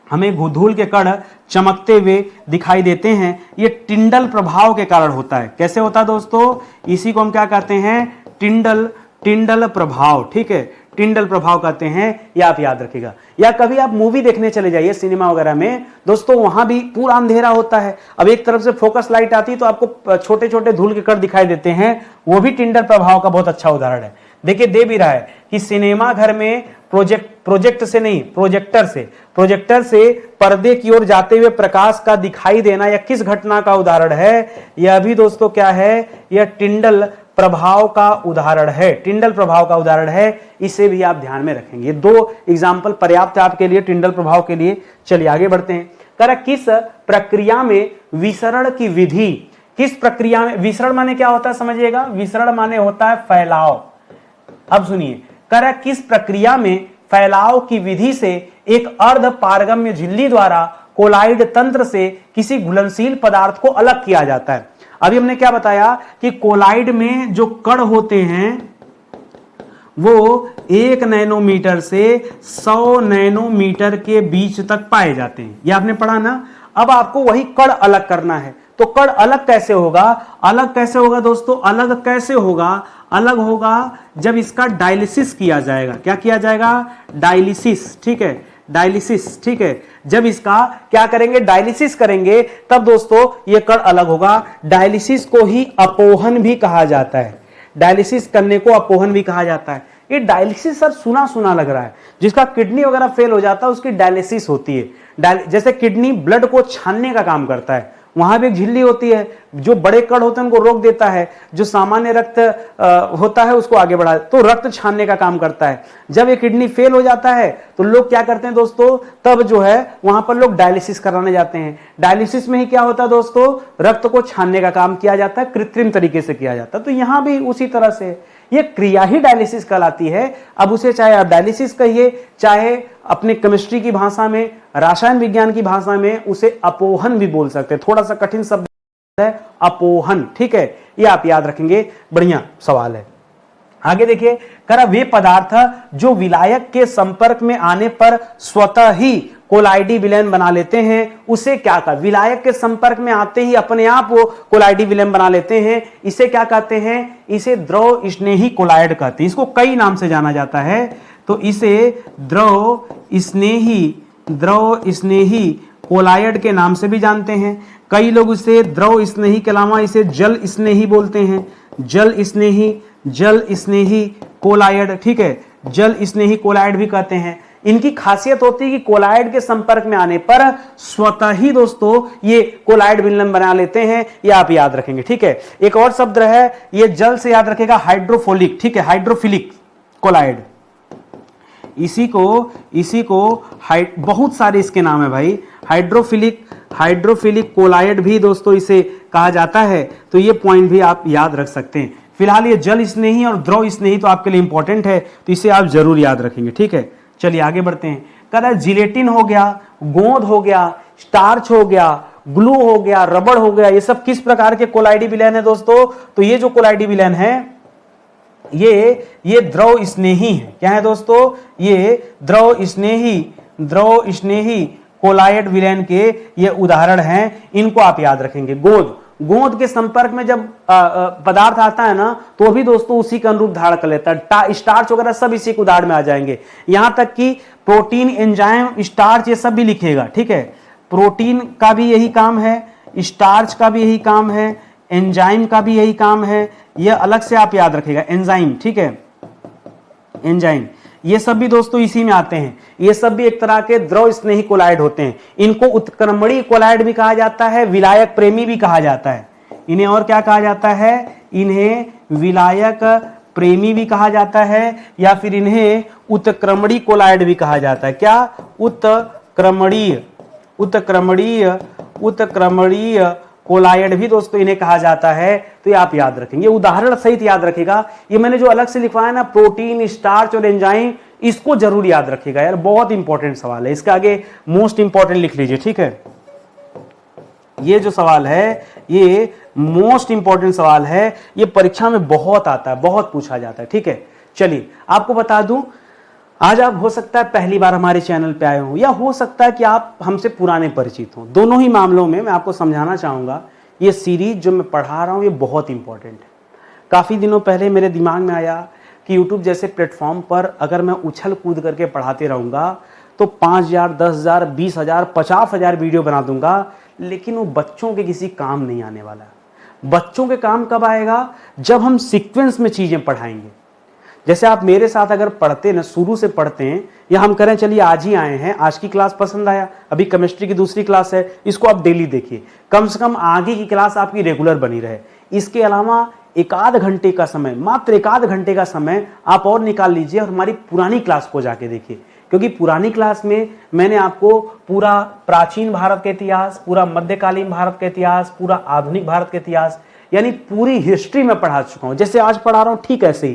हमें धूल के कण चमकते हुए दिखाई देते हैं, ये टिंडल प्रभाव के कारण होता है। कैसे होता है दोस्तों? इसी को हम क्या कहते हैं? टिंडल प्रभाव, ठीक है, टिंडल प्रभाव कहते हैं, ये आप याद रखिएगा। या कभी आप मूवी देखने चले जाइए सिनेमा वगैरह में दोस्तों, वहां भी पूरा अंधेरा होता है, अब एक तरफ से फोकस लाइट आती है तो आपको छोटे छोटे धूल के कण दिखाई देते हैं, वो भी टिंडल प्रभाव का बहुत अच्छा उदाहरण है। देखिए, दे भी रहा है कि सिनेमा घर में प्रोजेक्टर से पर्दे की ओर जाते हुए प्रकाश का दिखाई देना, या किस घटना का उदाहरण है? यह भी दोस्तों क्या है? यह टिंडल प्रभाव का उदाहरण है, टिंडल प्रभाव का उदाहरण है। इसे भी आप ध्यान में रखेंगे। 2 एग्जाम्पल पर्याप्त है आपके लिए टिंडल प्रभाव के लिए। चलिए आगे बढ़ते हैं। किस प्रक्रिया में विसरण की विधि, किस प्रक्रिया में, विसरण माने क्या होता है समझिएगा, विसरण माने होता है फैलाव। अब सुनिए, किस प्रक्रिया में फैलाव की विधि से एक अर्ध पारगम्य झिल्ली द्वारा कोलाइड तंत्र से किसी घुलनशील पदार्थ को अलग किया जाता है। अभी हमने क्या बताया कि कोलाइड में जो कण होते हैं वो 1 नैनोमीटर से 100 नैनोमीटर के बीच तक पाए जाते हैं, ये आपने पढ़ा ना। अब आपको वही कण अलग करना है, तो कण अलग कैसे होगा? अलग कैसे होगा दोस्तों? अलग कैसे होगा? अलग होगा जब इसका डायलिसिस किया जाएगा। क्या किया जाएगा? डायलिसिस, ठीक है, डायलिसिस, ठीक है। जब इसका क्या करेंगे? डायलिसिस करेंगे, तब दोस्तों ये कण अलग होगा। डायलिसिस को ही अपोहन भी कहा जाता है, डायलिसिस करने को अपोहन भी कहा जाता है। ये डायलिसिस सर सुना सुना लग रहा है, जिसका किडनी वगैरह फेल हो जाता है उसकी डायलिसिस होती है। जैसे किडनी ब्लड को छानने का काम करता है, वहां भी एक झिल्ली होती है, जो बड़े कण होते हैं उनको रोक देता है, जो सामान्य रक्त होता है उसको आगे बढ़ा, तो रक्त छानने का काम करता है। जब ये किडनी फेल हो जाता है तो लोग क्या करते हैं दोस्तों, तब जो है वहां पर लोग डायलिसिस कराने जाते हैं। डायलिसिस में ही क्या होता है दोस्तों, रक्त को छानने का काम किया जाता है, कृत्रिम तरीके से किया जाता है। तो यहां भी उसी तरह से ये क्रिया ही डायलिसिस कहलाती है। अब उसे चाहे आप डायलिसिस कहिए, चाहे अपने केमिस्ट्री की भाषा में, रसायन विज्ञान की भाषा में उसे अपोहन भी बोल सकते हैं। थोड़ा सा कठिन शब्द है अपोहन, ठीक है, ये आप याद रखेंगे। बढ़िया सवाल है। आगे देखिए, करा वे पदार्थ जो विलायक के संपर्क में आने पर स्वतः ही कोलाइडी विलयन बना लेते हैं, उसे क्या कहते हैं? विलायक के संपर्क में आते ही अपने आप वो कोलाइडी विलयन बना लेते हैं, इसे क्या कहते हैं? इसे द्रव स्नेही कोलाइड कहते हैं। इसको कई नाम से जाना जाता है, तो इसे द्रव स्नेही कोलाइड के नाम से भी जानते हैं। कई लोग इसे द्रव स्नेही के अलावा इसे जल स्नेही बोलते हैं, जल स्नेही कोलाइड, ठीक है, जल स्नेही कोलाइड भी कहते हैं। इनकी खासियत होती है कि कोलाइड के संपर्क में आने पर स्वतः ही दोस्तों ये कोलाइड विलयन बना लेते हैं, ये आप याद रखेंगे, ठीक है। एक और शब्द है, ये जल से याद रखेगा, हाइड्रोफोलिक, ठीक है, हाइड्रोफिलिक कोलाइड। इसी को बहुत सारे इसके नाम है भाई, हाइड्रोफिलिक कोलाइड भी दोस्तों इसे कहा जाता है। तो ये पॉइंट भी आप याद रख सकते हैं। फिलहाल ये जल स्नेही और द्रव स्नेही तो आपके लिए इंपॉर्टेंट है, तो इसे आप जरूर याद रखेंगे, ठीक है। चलिए आगे बढ़ते हैं। कहता है जिलेटिन हो गया, गोंद हो गया, स्टार्च हो गया, ग्लू हो गया, रबड़ हो गया, ये सब किस प्रकार के कोलाइडी विलयन है दोस्तों? तो ये जो कोलाइडी विलयन है ये द्रव स्नेही है। क्या है दोस्तों? ये द्रव स्नेही कोलाइड विलयन के ये उदाहरण हैं, इनको आप याद रखेंगे। गोंद के संपर्क में जब पदार्थ आता है ना, तो भी दोस्तों उसी का अनुरूप धारण कर लेता है। स्टार्च वगैरह सब इसी के उदाहरण में आ जाएंगे, यहां तक कि प्रोटीन, एंजाइम, स्टार्च, ये सब भी लिखेगा, ठीक है। प्रोटीन का भी यही काम है, स्टार्च का भी यही काम है, एंजाइम का भी यही काम है, यह अलग से आप याद रखेगा। एंजाइम, ठीक है, एंजाइम, ये सब भी दोस्तों इसी में आते हैं। ये सब भी एक तरह के द्रव स्नेही कोलाइड होते हैं। इनको उत्क्रमणीय कोलाइड भी कहा जाता है, विलायक प्रेमी भी कहा जाता है। इन्हें और क्या कहा जाता है? इन्हें विलायक प्रेमी भी कहा जाता है, या फिर इन्हें उत्क्रमणीय कोलाइड भी कहा जाता है। क्या? उत्क्रमणीय कोलाइड भी दोस्तों इन्हें कहा जाता है। तो ये आप याद रखेंगे, उदाहरण सहित याद रखेगा। ये मैंने जो अलग से लिखवाया ना, प्रोटीन, स्टार्च और एंजाइम, इसको जरूर याद रखिएगा यार, बहुत इंपॉर्टेंट सवाल है। इसके आगे मोस्ट इंपॉर्टेंट लिख लीजिए, ठीक है। ये जो सवाल है ये मोस्ट इंपॉर्टेंट सवाल है, ये परीक्षा में बहुत आता है, बहुत पूछा जाता है, ठीक है। चलिए आपको बता दूं, आज आप हो सकता है पहली बार हमारे चैनल पे आए हो, या हो सकता है कि आप हमसे पुराने परिचित हो। दोनों ही मामलों में मैं आपको समझाना चाहूंगा, ये सीरीज जो मैं पढ़ा रहा हूं ये बहुत इंपॉर्टेंट है। काफी दिनों पहले मेरे दिमाग में आया कि YouTube जैसे प्लेटफॉर्म पर अगर मैं उछल कूद करके पढ़ाते रहूंगा तो 5,000, 10,000, 20,000, 50,000 वीडियो बना दूंगा, लेकिन वो बच्चों के किसी काम नहीं आने वाला। बच्चों के काम कब आएगा? जब हम सीक्वेंस में चीजें पढ़ाएंगे। जैसे आप मेरे साथ अगर पढ़ते ना, शुरू से पढ़ते हैं, या हम करें चलिए आज ही आए हैं, आज की क्लास पसंद आया, अभी केमिस्ट्री की दूसरी क्लास है, इसको आप डेली देखिए, कम से कम आगे की क्लास आपकी रेगुलर बनी रहे। इसके अलावा एक आध घंटे का समय, मात्र एक आध घंटे का समय आप और निकाल लीजिए और हमारी पुरानी क्लास को जाके देखिए, क्योंकि पुरानी क्लास में मैंने आपको पूरा प्राचीन भारत का इतिहास, पूरा मध्यकालीन भारत का इतिहास, पूरा आधुनिक भारत का इतिहास, यानी पूरी हिस्ट्री में पढ़ा चुका हूं। जैसे आज पढ़ा रहा हूं ठीक ऐसे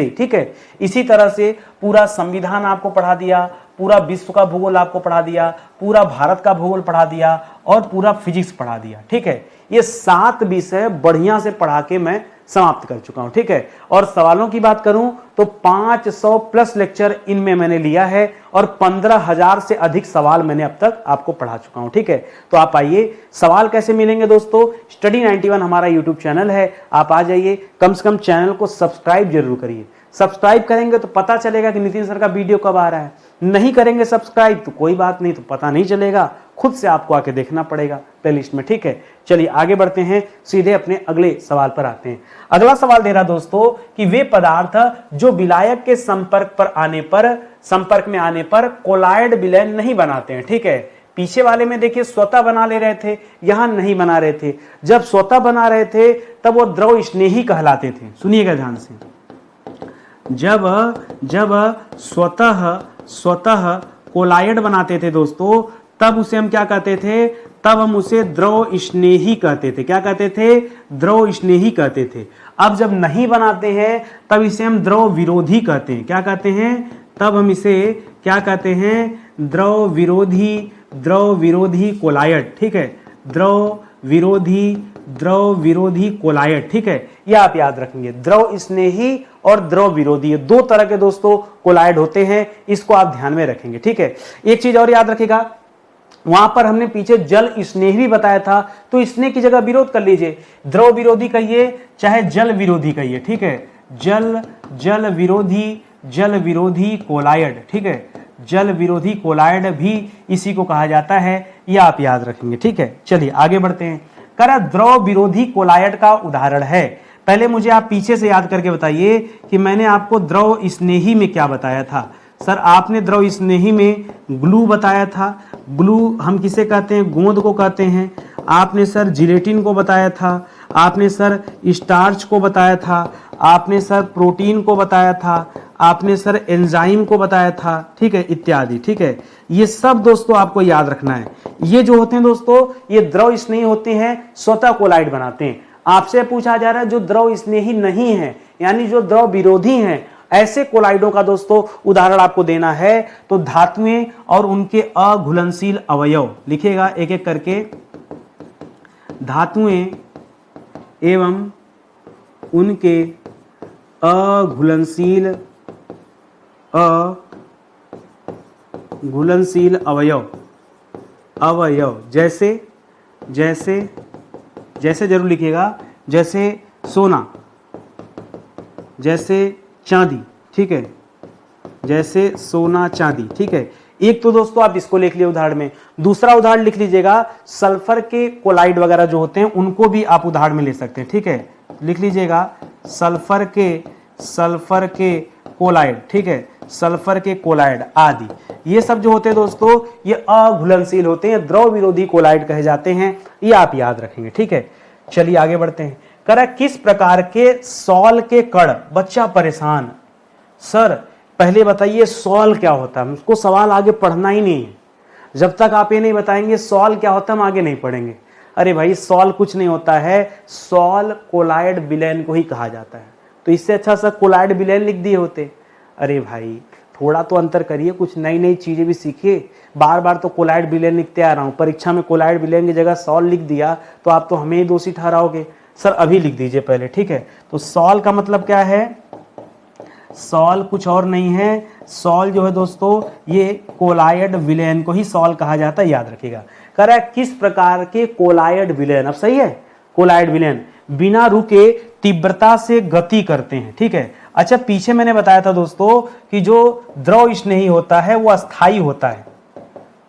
ही, ठीक है। इसी तरह से पूरा संविधान आपको पढ़ा दिया, पूरा विश्व का भूगोल आपको पढ़ा दिया, पूरा भारत का भूगोल पढ़ा दिया और पूरा फिजिक्स पढ़ा दिया, ठीक है। ये 7 विषय बढ़िया से पढ़ा के मैं समाप्त कर चुका हूं, ठीक है। और सवालों की बात करूं तो 500 प्लस लेक्चर इनमें मैंने लिया है और 15,000 से अधिक सवाल मैंने अब तक आपको पढ़ा चुका हूं, ठीक है। तो आप आइए, सवाल कैसे मिलेंगे दोस्तों? स्टडी 91 हमारा यूट्यूब चैनल है, आप आ जाइए, कम से कम चैनल को सब्सक्राइब जरूर करिए। सब्सक्राइब करेंगे तो पता चलेगा कि नितिन सर का वीडियो कब आ रहा है। नहीं करेंगे सब्सक्राइब तो कोई बात नहीं, तो पता नहीं चलेगा, खुद से आपको आके देखना पड़ेगा प्लेलिस्ट में, ठीक है। चलिए आगे बढ़ते हैं, सीधे अपने अगले सवाल पर आते हैं। अगला सवाल दे रहा दोस्तों कि वे पदार्थ जो विलायक के संपर्क में आने पर कोलाइड विलयन नहीं बनाते हैं, ठीक है। पीछे वाले में देखिए स्वतः बना ले रहे थे, यहां नहीं बना रहे थे। जब स्वतः बना रहे थे तब वो द्रव स्नेही कहलाते थे। सुनिएगा ध्यान से, जब स्वतः कोलायड बनाते थे दोस्तों, तब उसे हम क्या कहते थे, तब हम उसे द्रव स्नेही कहते थे। क्या कहते थे, द्रव स्नेही कहते थे। अब जब नहीं बनाते हैं तब इसे हम द्रव विरोधी कहते हैं। क्या कहते हैं, तब हम इसे क्या कहते हैं, द्रव विरोधी कोलायड। ठीक है, द्रव विरोधी कोलायड। ठीक है, यह आप याद रखेंगे। द्रव स्नेही और द्रव विरोधी, ये दो तरह के दोस्तों कोलायड होते हैं, इसको आप ध्यान में रखेंगे। ठीक है, एक चीज और याद रखिएगा, वहां पर हमने पीछे जल स्नेही भी बताया था, तो स्नेह की जगह विरोध कर लीजिए, द्रव विरोधी कहिए चाहे जल विरोधी कहिए। ठीक है, जल विरोधी कोलायड। ठीक है, जल विरोधी कोलायड भी इसी को कहा जाता है, यह आप याद रखेंगे। ठीक है, चलिए आगे बढ़ते हैं। करा द्रव विरोधी कोलायड का उदाहरण है। पहले मुझे आप पीछे से याद करके बताइए कि मैंने आपको द्रव स्नेही में क्या बताया था। सर आपने द्रव स्नेही में ग्लू बताया था। ग्लू हम किसे कहते हैं, गोंद को कहते हैं। आपने सर जिलेटिन को बताया था, आपने सर स्टार्च को बताया था, आपने सर प्रोटीन को बताया था, आपने सर एंजाइम को बताया था। ठीक है, इत्यादि। ठीक है, ये सब दोस्तों आपको याद रखना है। ये जो होते हैं दोस्तों, ये द्रव स्नेही होते हैं, स्वतः कोलाइड बनाते हैं। आपसे पूछा जा रहा है जो द्रव स्नेही नहीं है, यानी जो द्रव विरोधी हैं, ऐसे कोलाइडों का दोस्तों उदाहरण आपको देना है, तो धातुएं और उनके अघुलनशील अवयव लिखिएगा एक एक करके। धातुएं एवं उनके अघुलनशील अवयव जैसे जरूर लिखिएगा, जैसे सोना, जैसे चांदी। ठीक है, जैसे सोना चांदी। ठीक है, एक तो दोस्तों आप इसको लिख लिए उदाहरण में। दूसरा उदाहरण लिख लीजिएगा, सल्फर के कोलाइड वगैरह जो होते हैं उनको भी आप उदाहरण में ले सकते हैं। ठीक है, लिख लीजिएगा सल्फर के कोलाइड। ठीक है, सल्फर के कोलाइड आदि, ये सब जो होते हैं दोस्तों, ये अघुलनशील होते हैं, द्रव विरोधी कोलाइड कहे जाते हैं, ये आप याद रखेंगे। ठीक है, चलिए आगे बढ़ते हैं। करा किस प्रकार के सॉल के कण, बच्चा परेशान, सर पहले बताइए सॉल क्या होता है। उसको सवाल आगे पढ़ना ही नहीं है, जब तक आप ये नहीं बताएंगे सॉल क्या होता है हम आगे नहीं पढ़ेंगे। अरे भाई सॉल कुछ नहीं होता है, सॉल कोलाइड विलयन को ही कहा जाता है। तो इससे अच्छा सा कोलाइड विलयन लिख दिए होते। अरे भाई थोड़ा तो अंतर करिए, कुछ नई नई चीजें भी सीखिए। बार बार तो कोलाइड विलयन लिखते आ रहा हूँ, परीक्षा में कोलाइड विलयन की जगह सॉल लिख दिया तो आप तो हमें ही दोषी ठहराओगे। सर अभी लिख दीजिए पहले। ठीक है, तो सॉल का मतलब क्या है, सॉल कुछ और नहीं है, सॉल जो है दोस्तों ये कोलाइड विलयन को ही सॉल कहा जाता है, याद रखिएगा। कह रहा है किस प्रकार के कोलाइड विलयन, अब सही है, कोलाइड विलयन बिना रुके तीव्रता से गति करते हैं। ठीक है, अच्छा पीछे मैंने बताया था दोस्तों कि जो द्रव स्नेही होता है वो अस्थाई होता है,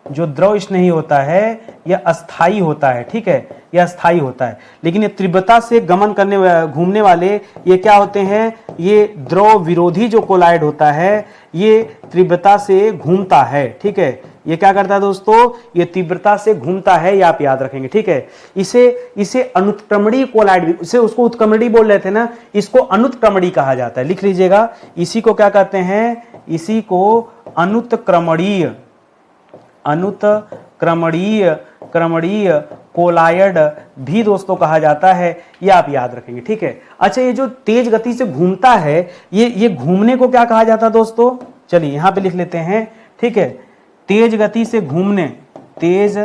जो द्रव स्नेही होता है यह अस्थाई होता है। ठीक है, यह अस्थाई होता है, लेकिन ये तीव्रता से गमन करने घूमने वाले ये क्या होते हैं, ये द्रव विरोधी जो कोलाइड होता है ये तीव्रता से घूमता है। ठीक है, ये क्या करता है दोस्तों, ये तीव्रता से घूमता है, ये आप याद रखेंगे। ठीक है, इसे अनुत्क्रमणीय कोलाइड भी, इसे उसको उत्क्रमणीय बोल रहे थे ना, इसको अनुत्क्रमणीय कहा जाता है। लिख लीजिएगा, इसी को क्या कहते हैं, इसी को क्रमणीय कोलायड भी दोस्तों कहा जाता है, ये आप याद रखेंगे। ठीक है, अच्छा ये जो तेज गति से घूमता है, ये घूमने को क्या कहा जाता है दोस्तों, चलिए यहां पे लिख लेते हैं। ठीक है, तेज गति से घूमने, तेज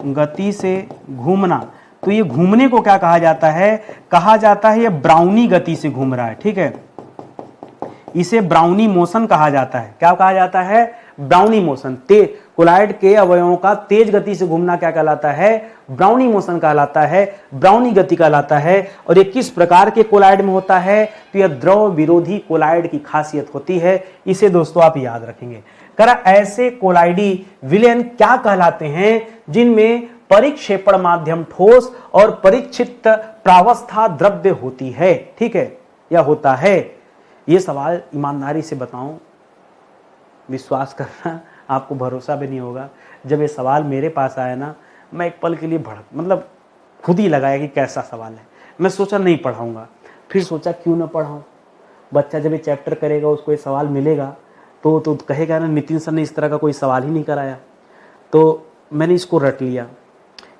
गति से घूमना, तो ये घूमने को क्या कहा जाता है, कहा जाता है ये ब्राउनी गति से घूम रहा है। ठीक है, इसे ब्राउनी मोशन कहा जाता है। क्या कहा जाता है, ब्राउनी मोशन। कोलाइड के अवयवों का तेज गति से घूमना क्या कहलाता है, ब्राउनी मोशन कहलाता है, ब्राउनी गति कहलाता है। और ये किस प्रकार के कोलाइड में होता है, तो यह द्रव विरोधी कोलाइड की खासियत होती है, इसे दोस्तों आप याद रखेंगे। करा ऐसे कोलाइडी विलयन क्या कहलाते हैं जिनमें परिक्षेपण माध्यम ठोस और परीक्षित प्रावस्था द्रव्य होती है। ठीक है, यह होता है। ये सवाल ईमानदारी से बताऊं, विश्वास करना आपको भरोसा भी नहीं होगा, जब ये सवाल मेरे पास आया ना, मैं एक पल के लिए मतलब खुद ही लगाया कि कैसा सवाल है। मैं सोचा नहीं पढ़ाऊँगा, फिर सोचा क्यों ना पढ़ाऊँ। बच्चा जब ये चैप्टर करेगा, उसको ये सवाल मिलेगा तो कहेगा ना नितिन सर ने इस तरह का कोई सवाल ही नहीं कराया। तो मैंने इसको रट लिया,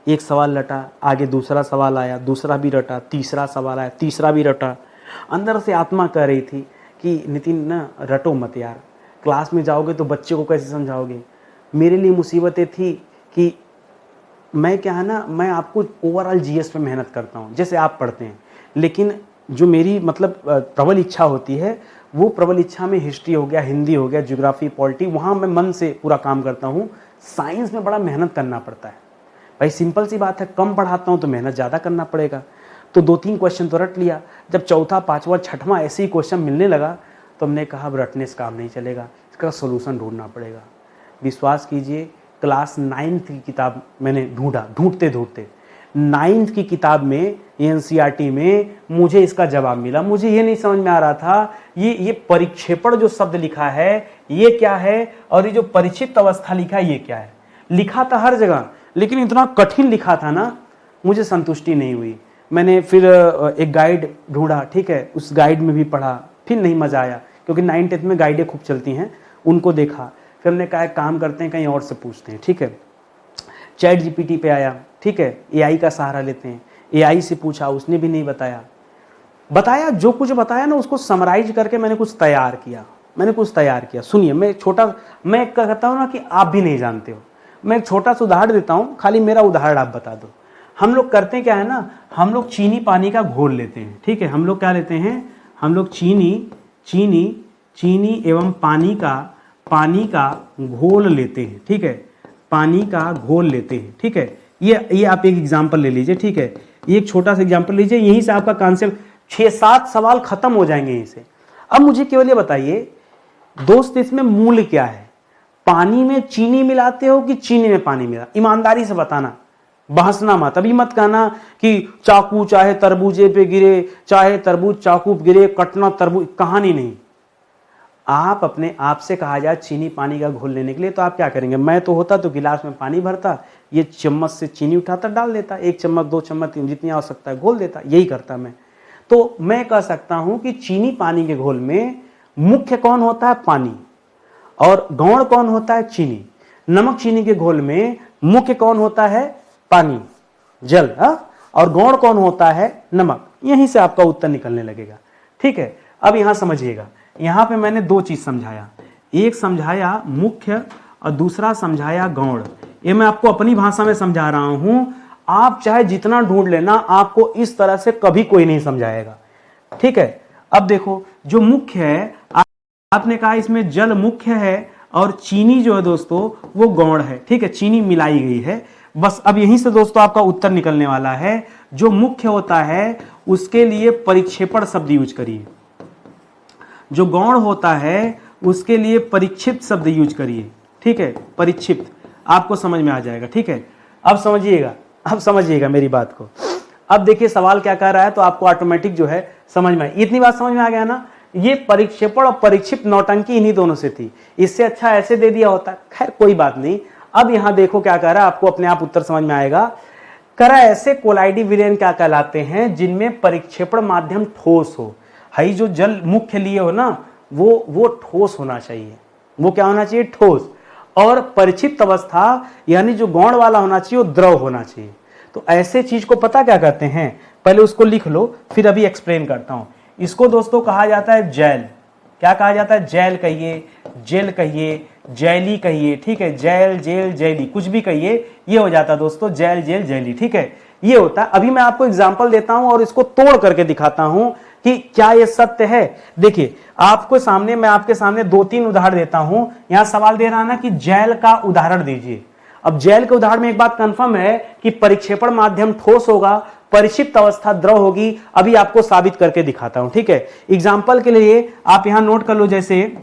एक सवाल रटा, आगे दूसरा सवाल आया, दूसरा भी रटा, तीसरा सवाल आया, तीसरा भी रटा। अंदर से आत्मा कह रही थी कि नितिन ना रटो मत यार, क्लास में जाओगे तो बच्चे को कैसे समझाओगे। मेरे लिए मुसीबतें थी कि मैं क्या है ना, मैं आपको ओवरऑल जीएस पे मेहनत करता हूँ जैसे आप पढ़ते हैं, लेकिन जो मेरी मतलब प्रबल इच्छा होती है, वो प्रबल इच्छा में हिस्ट्री हो गया, हिंदी हो गया, ज्योग्राफी, पॉलिटी, वहाँ मैं मन से पूरा काम करता हूँ। साइंस में बड़ा मेहनत करना पड़ता है भाई, सिंपल सी बात है, कम पढ़ाता हूँ तो मेहनत ज़्यादा करना पड़ेगा। तो 2-3 क्वेश्चन तो रट लिया। जब चौथा, पाँचवा, छठवां ऐसे ही क्वेश्चन मिलने लगा तो हमने कहा अब रटने से काम नहीं चलेगा, इसका सोल्यूशन ढूंढना पड़ेगा। विश्वास कीजिए, क्लास 9th की किताब मैंने ढूंढते 9th की किताब में, एनसीईआरटी में मुझे इसका जवाब मिला। मुझे ये नहीं समझ में आ रहा था ये परिक्षेपण जो शब्द लिखा है ये क्या है, और ये जो परिचित अवस्था लिखा है ये क्या है। लिखा था हर जगह, लेकिन इतना कठिन लिखा था ना, मुझे संतुष्टि नहीं हुई। मैंने फिर एक गाइड ढूंढा, ठीक है, उस गाइड में भी पढ़ा, फिर नहीं मज़ा आया, क्योंकि 9th-10th में गाइडें खूब चलती हैं, उनको देखा। फिर हमने कहा काम करते हैं, कहीं और से पूछते हैं, ठीक है। चैट जीपीटी पे आया, ठीक है, एआई का सहारा लेते हैं। एआई से पूछा, उसने भी नहीं बताया। जो कुछ बताया ना, उसको समराइज करके मैंने कुछ तैयार किया। सुनिए, मैं कहता हूँ ना कि आप भी नहीं जानते हो। मैं एक छोटा सा उदाहरण देता हूँ, खाली मेरा उदाहरण आप बता दो। हम लोग करते क्या है ना, हम लोग चीनी पानी का घोल लेते हैं, ठीक है। हम लोग क्या लेते हैं, हम लोग चीनी एवं पानी का घोल लेते हैं, ठीक है। पानी का घोल लेते हैं, ठीक है। ये आप एक एग्जाम्पल ले लीजिए, ठीक है। ये एक छोटा सा एग्जाम्पल लीजिए, यहीं से आपका कॉन्सेप्ट 6-7 सवाल खत्म हो जाएंगे यहीं से। अब मुझे केवल ये बताइए दोस्त, इसमें मूल्य क्या है? पानी में चीनी मिलाते हो कि चीनी में पानी मिला? ईमानदारी से बताना, बहसना मत। अभी मत कहना कि चाकू चाहे तरबूजे पे गिरे, चाहे तरबूज चाकू पे गिरे, कटना तरबूज, कहानी नहीं। आप अपने आप से कहा जाए चीनी पानी का घोल लेने के लिए, तो आप क्या करेंगे? मैं तो होता तो गिलास में पानी भरता, ये चम्मच से चीनी उठाता डाल देता, 1 चम्मच 2 चम्मच जितनी आवश्यकता है घोल देता, यही करता मैं। तो मैं कह सकता हूं कि चीनी पानी के घोल में मुख्य कौन होता है? पानी। और गौण कौन होता है? चीनी। नमक चीनी के घोल में मुख्य कौन होता है? पानी, जल, और गौण कौन होता है? नमक। यहीं से आपका उत्तर निकलने लगेगा, ठीक है। अब यहां समझिएगा, यहां पे मैंने 2 चीज समझाया, एक समझाया मुख्य और दूसरा समझाया गौण। ये मैं आपको अपनी भाषा में समझा रहा हूं, आप चाहे जितना ढूंढ लेना, आपको इस तरह से कभी कोई नहीं समझाएगा, ठीक है। अब देखो, जो मुख्य है, आपने कहा इसमें जल मुख्य है और चीनी जो है दोस्तों वो गौण है, ठीक है, चीनी मिलाई गई है। बस अब यहीं से दोस्तों आपका उत्तर निकलने वाला है। जो मुख्य होता है उसके लिए परिक्षेपण शब्द यूज करिए, जो गौण होता है उसके लिए परिक्षिप्त शब्द यूज करिए, ठीक है। परिक्षिप्त आपको समझ में आ जाएगा, ठीक है। अब समझिएगा मेरी बात को। अब देखिए सवाल क्या कह रहा है, तो आपको ऑटोमेटिक जो है समझ में, इतनी बात समझ में आ गया ना। ये परिक्षेपण और परिक्षिप्त नौटंकी इन्हीं दोनों से थी, इससे अच्छा ऐसे दे दिया होता। खैर कोई बात नहीं। अब यहां देखो क्या कह रहा है, आपको अपने आप उत्तर समझ में आएगा। करा ऐसे कोलाइडी विलयन क्या कहलाते हैं? जिनमें परिक्षेपण माध्यम ठोस हो। हई जो जल मुख्य लिए हो ना, वो ठोस होना चाहिए। वो क्या होना चाहिए? ठोस। और परिक्षिप्त अवस्था यानी जो गौण वाला होना चाहिए वो द्रव होना चाहिए। तो ऐसे चीज को पता क्या कहते हैं? पहले उसको लिख लो, फिर अभी एक्सप्लेन करता हूं। इसको दोस्तों कहा जाता है जैल। क्या कहा जाता है? जैल कहिए, जेल कहिए, जैली कहिए, ठीक है। जैल, जेल, जैली, कुछ भी कहिए, ये हो जाता है दोस्तों जैल, जेल, जैली, ठीक है। ये होता है। अभी मैं आपको एग्जांपल देता हूं और इसको तोड़ करके दिखाता हूं कि क्या ये सत्य है। देखिए मैं आपके सामने 2-3 उदाहरण देता हूं। यहां सवाल दे रहा ना कि जैल का उदाहरण दीजिए। अब जैल के उदाहरण में एक बात कंफर्म है कि परिक्षेपण माध्यम ठोस होगा, परिक्षिप्त अवस्था द्रव होगी। अभी आपको साबित करके दिखाता हूं, ठीक है। एग्जाम्पल के लिए आप यहां नोट कर लो, जैसे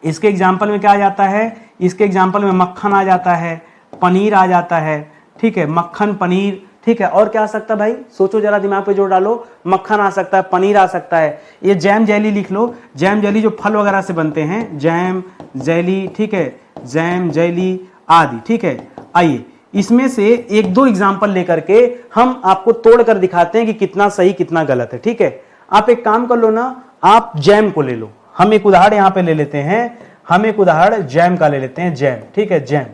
इसके एग्जाम्पल में क्या आ जाता है? इसके एग्जाम्पल में मक्खन आ जाता है, पनीर आ जाता है, ठीक है। मक्खन, पनीर, ठीक है। और क्या आ सकता है भाई? सोचो जरा, दिमाग पे जोर डालो। मक्खन आ सकता है, पनीर आ सकता है। ये जैम, जेली लिख लो। जैम, जेली जो फल वगैरह से बनते हैं, जैम, जेली, ठीक है। जैम, जेली आदि, ठीक है। आइए इसमें से एक दो एग्जाम्पल लेकर के हम आपको तोड़ कर दिखाते हैं कि कितना सही कितना गलत है, ठीक है। आप एक काम कर लो ना, आप जैम को ले लो। हम एक उदाहरण यहां पे ले लेते हैं, हम एक उदाहरण जैम का ले लेते हैं, जैम, ठीक है। जैम,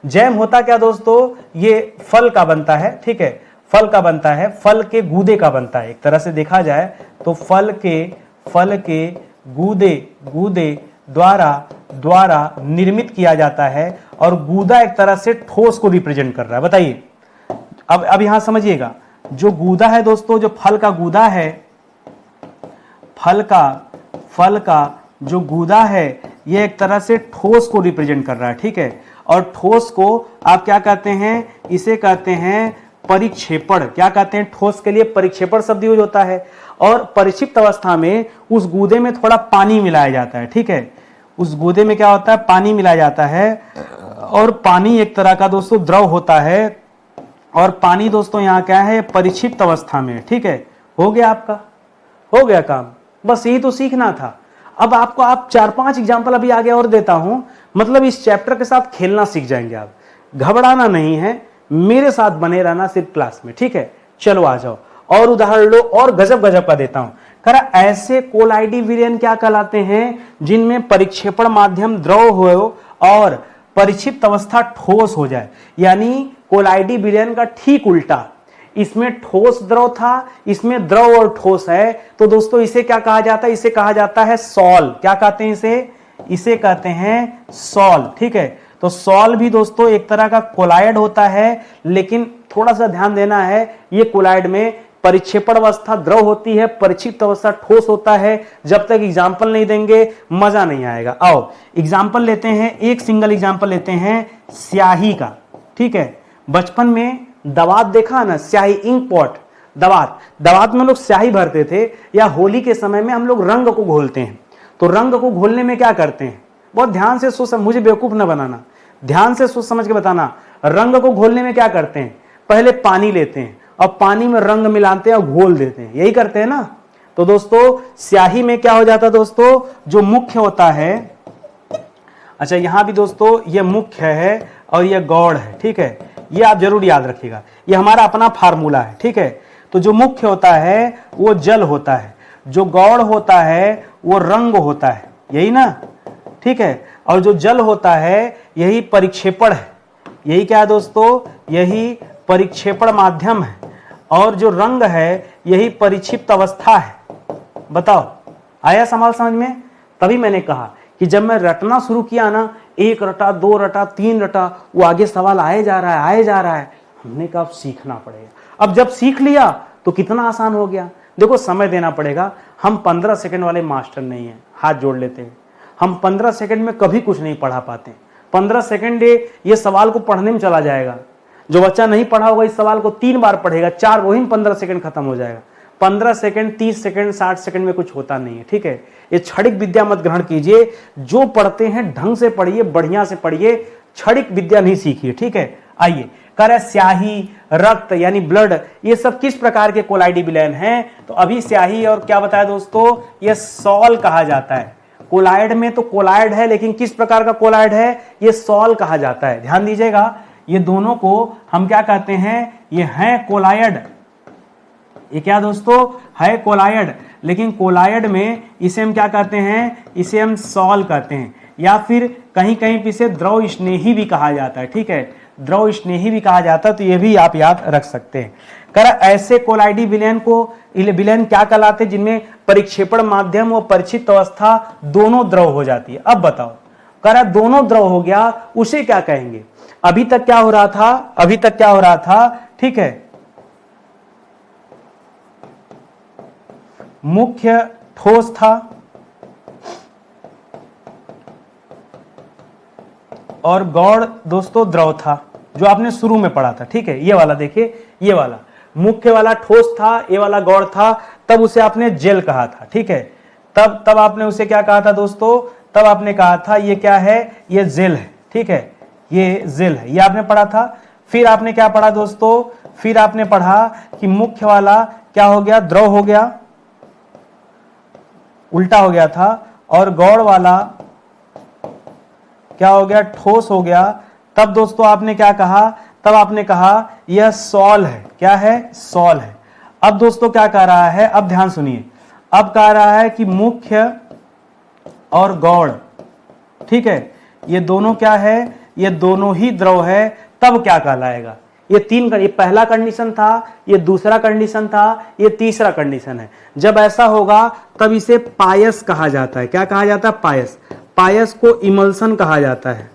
जैम होता क्या दोस्तों, ये फल का बनता है, ठीक है। फल का बनता है, फल के गूदे का बनता है। एक तरह से देखा जाए तो फल के गूदे द्वारा निर्मित किया जाता है, और गूदा एक तरह से ठोस को रिप्रेजेंट कर रहा है। बताइए, अब यहां समझिएगा, जो गूदा है दोस्तों, जो फल का गूदा है, फल का जो गूदा है, ये एक तरह से ठोस को रिप्रेजेंट कर रहा है, ठीक है। और ठोस को आप क्या कहते हैं, इसे कहते हैं परिक्षेपण। क्या कहते हैं, ठोस के लिए परिक्षेपण शब्द यूज होता है। और परिक्षिप्त अवस्था में उस गूदे में थोड़ा पानी मिलाया जाता है, ठीक है। उस गूदे में क्या होता है, पानी मिलाया जाता है, और पानी एक तरह का दोस्तों द्रव होता है। और पानी दोस्तों यहाँ क्या है, परिक्षिप्त अवस्था में, ठीक है। हो गया आपका, हो गया काम, बस यही तो सीखना था। अब आपको आप 4-5 एग्जाम्पल अभी आगे और देता हूं, मतलब इस चैप्टर के साथ खेलना सीख जाएंगे आप। घबराना नहीं है, मेरे साथ बने रहना सिर्फ क्लास में, ठीक है। चलो आ जाओ, और उदाहरण लो, और गजब गजब का देता हूं। करा ऐसे कोलाइडी विलयन क्या कहलाते हैं, जिनमें परिक्षेपण माध्यम द्रव हो और परिक्षिप्त अवस्था ठोस हो जाए। यानी कोलाइडी विलयन का ठीक उल्टा, इसमें ठोस द्रव था, इसमें द्रव और ठोस है। तो दोस्तों इसे क्या कहा जाता है, इसे कहा जाता है सॉल। क्या कहते हैं इसे कहते हैं सॉल, ठीक है। तो सॉल भी दोस्तों एक तरह का कोलाइड होता है, लेकिन थोड़ा सा ध्यान देना है, ये कोलाइड में परिक्षेपण अवस्था द्रव होती है, परिक्षिप्त अवस्था ठोस होता है। जब तक एग्जाम्पल नहीं देंगे मजा नहीं आएगा। आओ एग्जाम्पल लेते हैं, एक सिंगल एग्जाम्पल लेते हैं स्याही का, ठीक है। बचपन में दवात देखा ना, स्याही, इंक पॉट, दवात में हम लोग स्याही भरते थे, या होली के समय में हम लोग रंग को घोलते हैं। तो रंग को घोलने में क्या करते हैं, बहुत ध्यान से सोच, मुझे बेवकूफ ना बनाना, ध्यान से सोच समझ के बताना। रंग को घोलने में क्या करते हैं, पहले पानी लेते हैं और पानी में रंग मिलाते हैं और घोल देते हैं, यही करते हैं ना। तो दोस्तों स्याही में क्या हो जाता है दोस्तों, जो मुख्य होता है, अच्छा यहां भी दोस्तों ये मुख्य है और ये गौड़ है, ठीक है। ये आप जरूर याद रखिएगा, ये हमारा अपना फार्मूला है, ठीक है। तो जो मुख्य होता है वो जल होता है, जो गौड़ होता है वो रंग होता है, यही ना, ठीक है। और जो जल होता है यही परिक्षेपण है, यही क्या है दोस्तों, यही परिक्षेपण माध्यम है। और जो रंग है यही परिक्षिप्त अवस्था है। बताओ आया सवाल समझ में। तभी मैंने कहा कि जब मैं रटना शुरू किया ना, 1 रटा, 2 रटा, 3 रटा, वो आगे सवाल आए जा रहा है। हमने कहा अब सीखना पड़ेगा। अब जब सीख लिया तो कितना आसान हो गया। देखो समय देना पड़ेगा, हम 15 सेकंड वाले मास्टर नहीं हैं, हाथ जोड़ लेते हैं। हम 15 सेकंड में कभी कुछ नहीं पढ़ा पाते। 15 सेकंड ये सवाल को पढ़ने में चला जाएगा। जो बच्चा नहीं पढ़ा होगा इस सवाल को 3 बार पढ़ेगा, 4 वही 15 सेकंड खत्म हो जाएगा। 15 सेकंड, 30 सेकंड, 60 सेकंड में कुछ होता नहीं है, ठीक है। ये क्षणिक विद्या मत ग्रहण कीजिए। जो पढ़ते हैं ढंग से पढ़िए, बढ़िया से पढ़िए, क्षणिक विद्या नहीं सीखिए, ठीक है। आइए कर स्याही, रक्त यानी ब्लड, ये सब किस प्रकार के कोलाइडी विलयन हैं। तो अभी स्याही और क्या बताया दोस्तों, ये सॉल कहा जाता है। कोलाइड में तो कोलाइड है, लेकिन किस प्रकार का कोलाइड है, ये सॉल कहा जाता है। ध्यान दीजिएगा, ये दोनों को हम क्या कहते हैं, ये हैं कोलाइड। ये क्या दोस्तों है, कोलाइड। लेकिन कोलाइड में इसे हम क्या कहते हैं, इसे हम सॉल कहते हैं, या फिर कहीं कहीं इसे द्रव स्नेही भी कहा जाता है, ठीक है। द्रव स्नेही भी कहा जाता है, तो ये भी आप याद रख सकते हैं। कर ऐसे कोलाइडी विलयन को विलयन क्या कहलाते हैं, जिनमें परिक्षेपण माध्यम और परिक्षिप्त अवस्था दोनों द्रव हो जाती है। अब बताओ, कर दोनों द्रव हो गया, उसे क्या कहेंगे। अभी तक क्या हो रहा था, ठीक है, मुख्य ठोस था और गौड़ दोस्तों द्रव था, जो आपने शुरू में पढ़ा था, ठीक है। ये वाला देखिए, ये वाला मुख्य वाला ठोस था, ये वाला गौड़ था, तब उसे आपने जेल कहा था, ठीक है। तब आपने उसे क्या कहा था दोस्तों, तब आपने कहा था ये क्या है, ये जेल है, ठीक है, ये जेल है, ये आपने पढ़ा था। फिर आपने क्या पढ़ा दोस्तों, फिर आपने पढ़ा कि मुख्य वाला क्या हो गया, द्रव हो गया, उल्टा हो गया था, और गौड़ वाला क्या हो गया, ठोस हो गया, तब दोस्तों आपने क्या कहा, तब आपने कहा यह सॉल है। क्या है, सॉल है। अब दोस्तों क्या कह रहा है, अब ध्यान सुनिए, अब कह रहा है कि मुख्य और गौड़, ठीक है, ये दोनों क्या है, ये दोनों ही द्रव है, तब क्या कहलाएगा। ये ये पहला कंडीशन था, ये दूसरा कंडीशन था, ये तीसरा कंडीशन है। जब ऐसा होगा तब इसे पायस कहा जाता है। क्या कहा जाता है, पायस। पायस को इमल्सन कहा जाता है।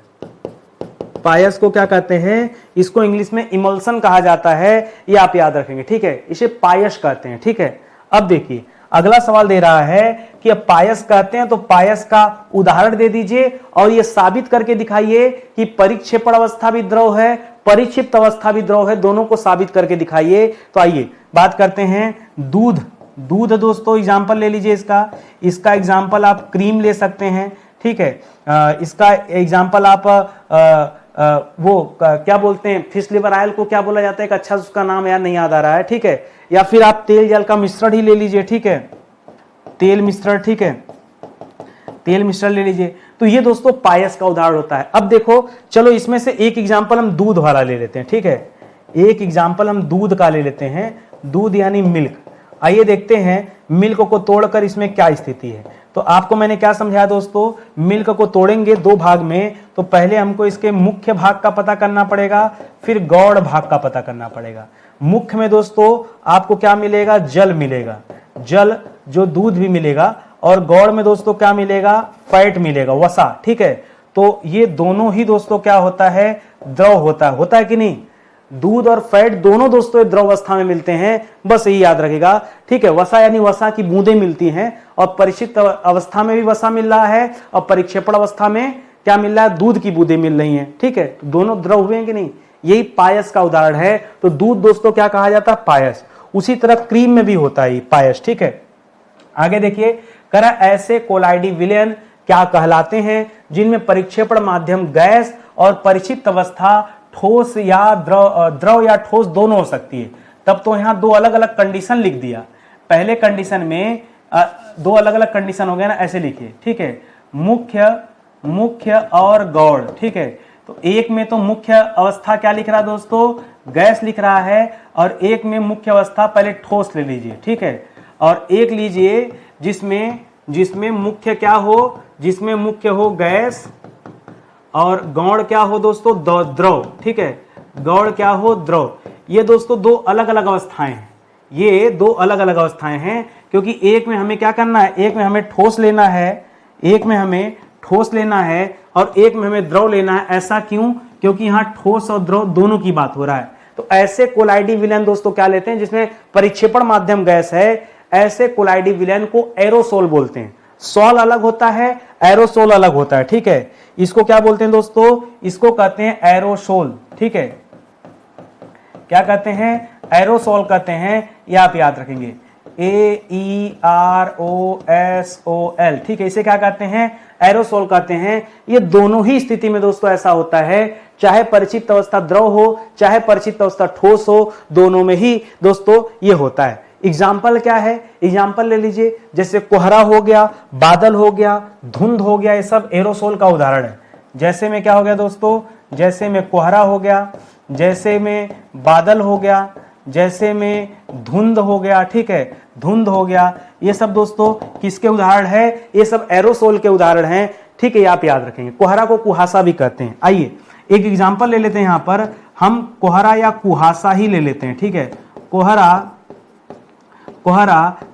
पायस को क्या कहते हैं, इसको इंग्लिश में इमल्सन कहा जाता है, ये आप याद रखेंगे, ठीक है, इसे पायस कहते हैं, ठीक है। अब देखिए अगला सवाल दे रहा है कि अब पायस कहते हैं तो पायस का उदाहरण दे दीजिए और ये साबित करके दिखाइए कि परिक्षेपण अवस्था भी द्रव है, परिक्षिप्त अवस्था भी द्रव है, दोनों को साबित करके दिखाइए। तो आइए बात करते हैं दूध। दूध दोस्तों एग्जांपल ले लीजिए, इसका एग्जांपल आप क्रीम ले सकते हैं, ठीक है। इसका एग्जांपल आप क्या बोलते हैं, फिश लिवर ऑयल को क्या बोला जाता है, एक अच्छा उसका नाम यार नहीं याद आ रहा है, ठीक है। या फिर आप तेल जल का मिश्रण ही ले लीजिए, ठीक है, तेल मिश्रण, ठीक है, तेल मिश्रण ले लीजिए। तो ये दोस्तों पायस का उदाहरण होता है। अब देखो चलो इसमें से एक एग्जांपल हम दूध वाला ले लेते हैं, ठीक है, एक एग्जांपल हम दूध का ले लेते हैं, दूध यानी मिल्क। आइए देखते हैं मिल्क को तोड़कर इसमें क्या स्थिति है। तो आपको मैंने क्या समझाया दोस्तों, मिल्क को तोड़ेंगे दो भाग में, तो पहले हमको इसके मुख्य भाग का पता करना पड़ेगा, फिर गौड़ भाग का पता करना पड़ेगा। मुख्य में दोस्तों आपको क्या मिलेगा, जल मिलेगा, जल जो दूध भी मिलेगा, और गौड़ में दोस्तों क्या मिलेगा, फैट मिलेगा, वसा, ठीक है। तो ये दोनों ही दोस्तों क्या होता है, द्रव होता है कि नहीं। दूध और फैट दोनों दोस्तों द्रव अवस्था में मिलते हैं, बस यही याद रखेगा, ठीक है। वसा यानी वसा की बूंदें मिलती हैं, और परिक्षिप्त अवस्था में भी वसा मिल रहा है, और परिक्षेपण अवस्था में क्या मिल रहा है, दूध की बूंदें मिल रही हैं, ठीक है। तो दोनों द्रव हुए हैं कि नहीं, यही पायस का उदाहरण है। तो दूध दोस्तों क्या कहा जाता है, पायस। उसी तरह क्रीम में भी होता है पायस, ठीक है। आगे देखिए, करा ऐसे कोलाइडी विलयन क्या कहलाते हैं जिनमें परिक्षेपण माध्यम गैस और परिक्षिप्त अवस्था ठोस या द्रव या ठोस दोनों हो सकती है। तब तो यहां दो अलग अलग कंडीशन लिख दिया। पहले कंडीशन में दो अलग अलग कंडीशन हो गया ना, ऐसे लिखिए, ठीक है, मुख्य और गौड़, ठीक है। तो एक में तो मुख्य अवस्था क्या लिख रहा है दोस्तों, गैस लिख रहा है, और एक में मुख्य अवस्था पहले ठोस ले लीजिए, ठीक है। और एक लीजिए जिसमें मुख्य क्या हो, जिसमें मुख्य हो गैस और गौड़ क्या हो दोस्तों, द्रव, ठीक है, गौड़ क्या हो, द्रव। ये दोस्तों दो अलग अलग अवस्थाएं हैं, ये दो अलग अलग अवस्थाएं हैं, क्योंकि एक में हमें क्या करना है, एक में हमें ठोस लेना है, एक में हमें ठोस लेना है, और एक में हमें द्रव लेना है। ऐसा क्यों, क्योंकि यहाँ ठोस और द्रव दोनों की बात हो रहा है। तो ऐसे कोलाइडी विलयन दोस्तों क्या लेते हैं जिसमें परिक्षेपण माध्यम गैस है, ऐसे कोलाइडी विलयन को एरोसोल बोलते हैं। सॉल अलग होता है, एरोसोल अलग होता है, ठीक है। इसको क्या बोलते हैं दोस्तों, इसको कहते हैं एरोसोल, ठीक है। क्या कहते हैं, एरोसोल कहते हैं, ये आप याद रखेंगे, AEROSOL, ठीक है। इसे क्या कहते हैं, एरोसोल कहते हैं। ये दोनों ही स्थिति में दोस्तों ऐसा होता है, चाहे परिचित अवस्था द्रव हो, चाहे परिचित अवस्था ठोस हो, दोनों में ही दोस्तों ये होता है। एग्जाम्पल क्या है, एग्जाम्पल ले लीजिए, जैसे कोहरा हो गया, बादल हो गया, धुंध हो गया, ये सब एरोसोल का उदाहरण है। जैसे में क्या हो गया दोस्तों, जैसे में कोहरा हो गया, जैसे में बादल हो गया, जैसे में धुंध हो गया, ठीक है, धुंध हो गया, ये सब दोस्तों किसके उदाहरण है, ये सब एरोसोल के उदाहरण हैं, ठीक है। आप याद रखेंगे, कोहरा को कुहासा भी कहते हैं। आइए एक एग्जाम्पल ले लेते हैं, यहां पर हम कोहरा या कुहासा ही ले लेते हैं, ठीक है, कोहरा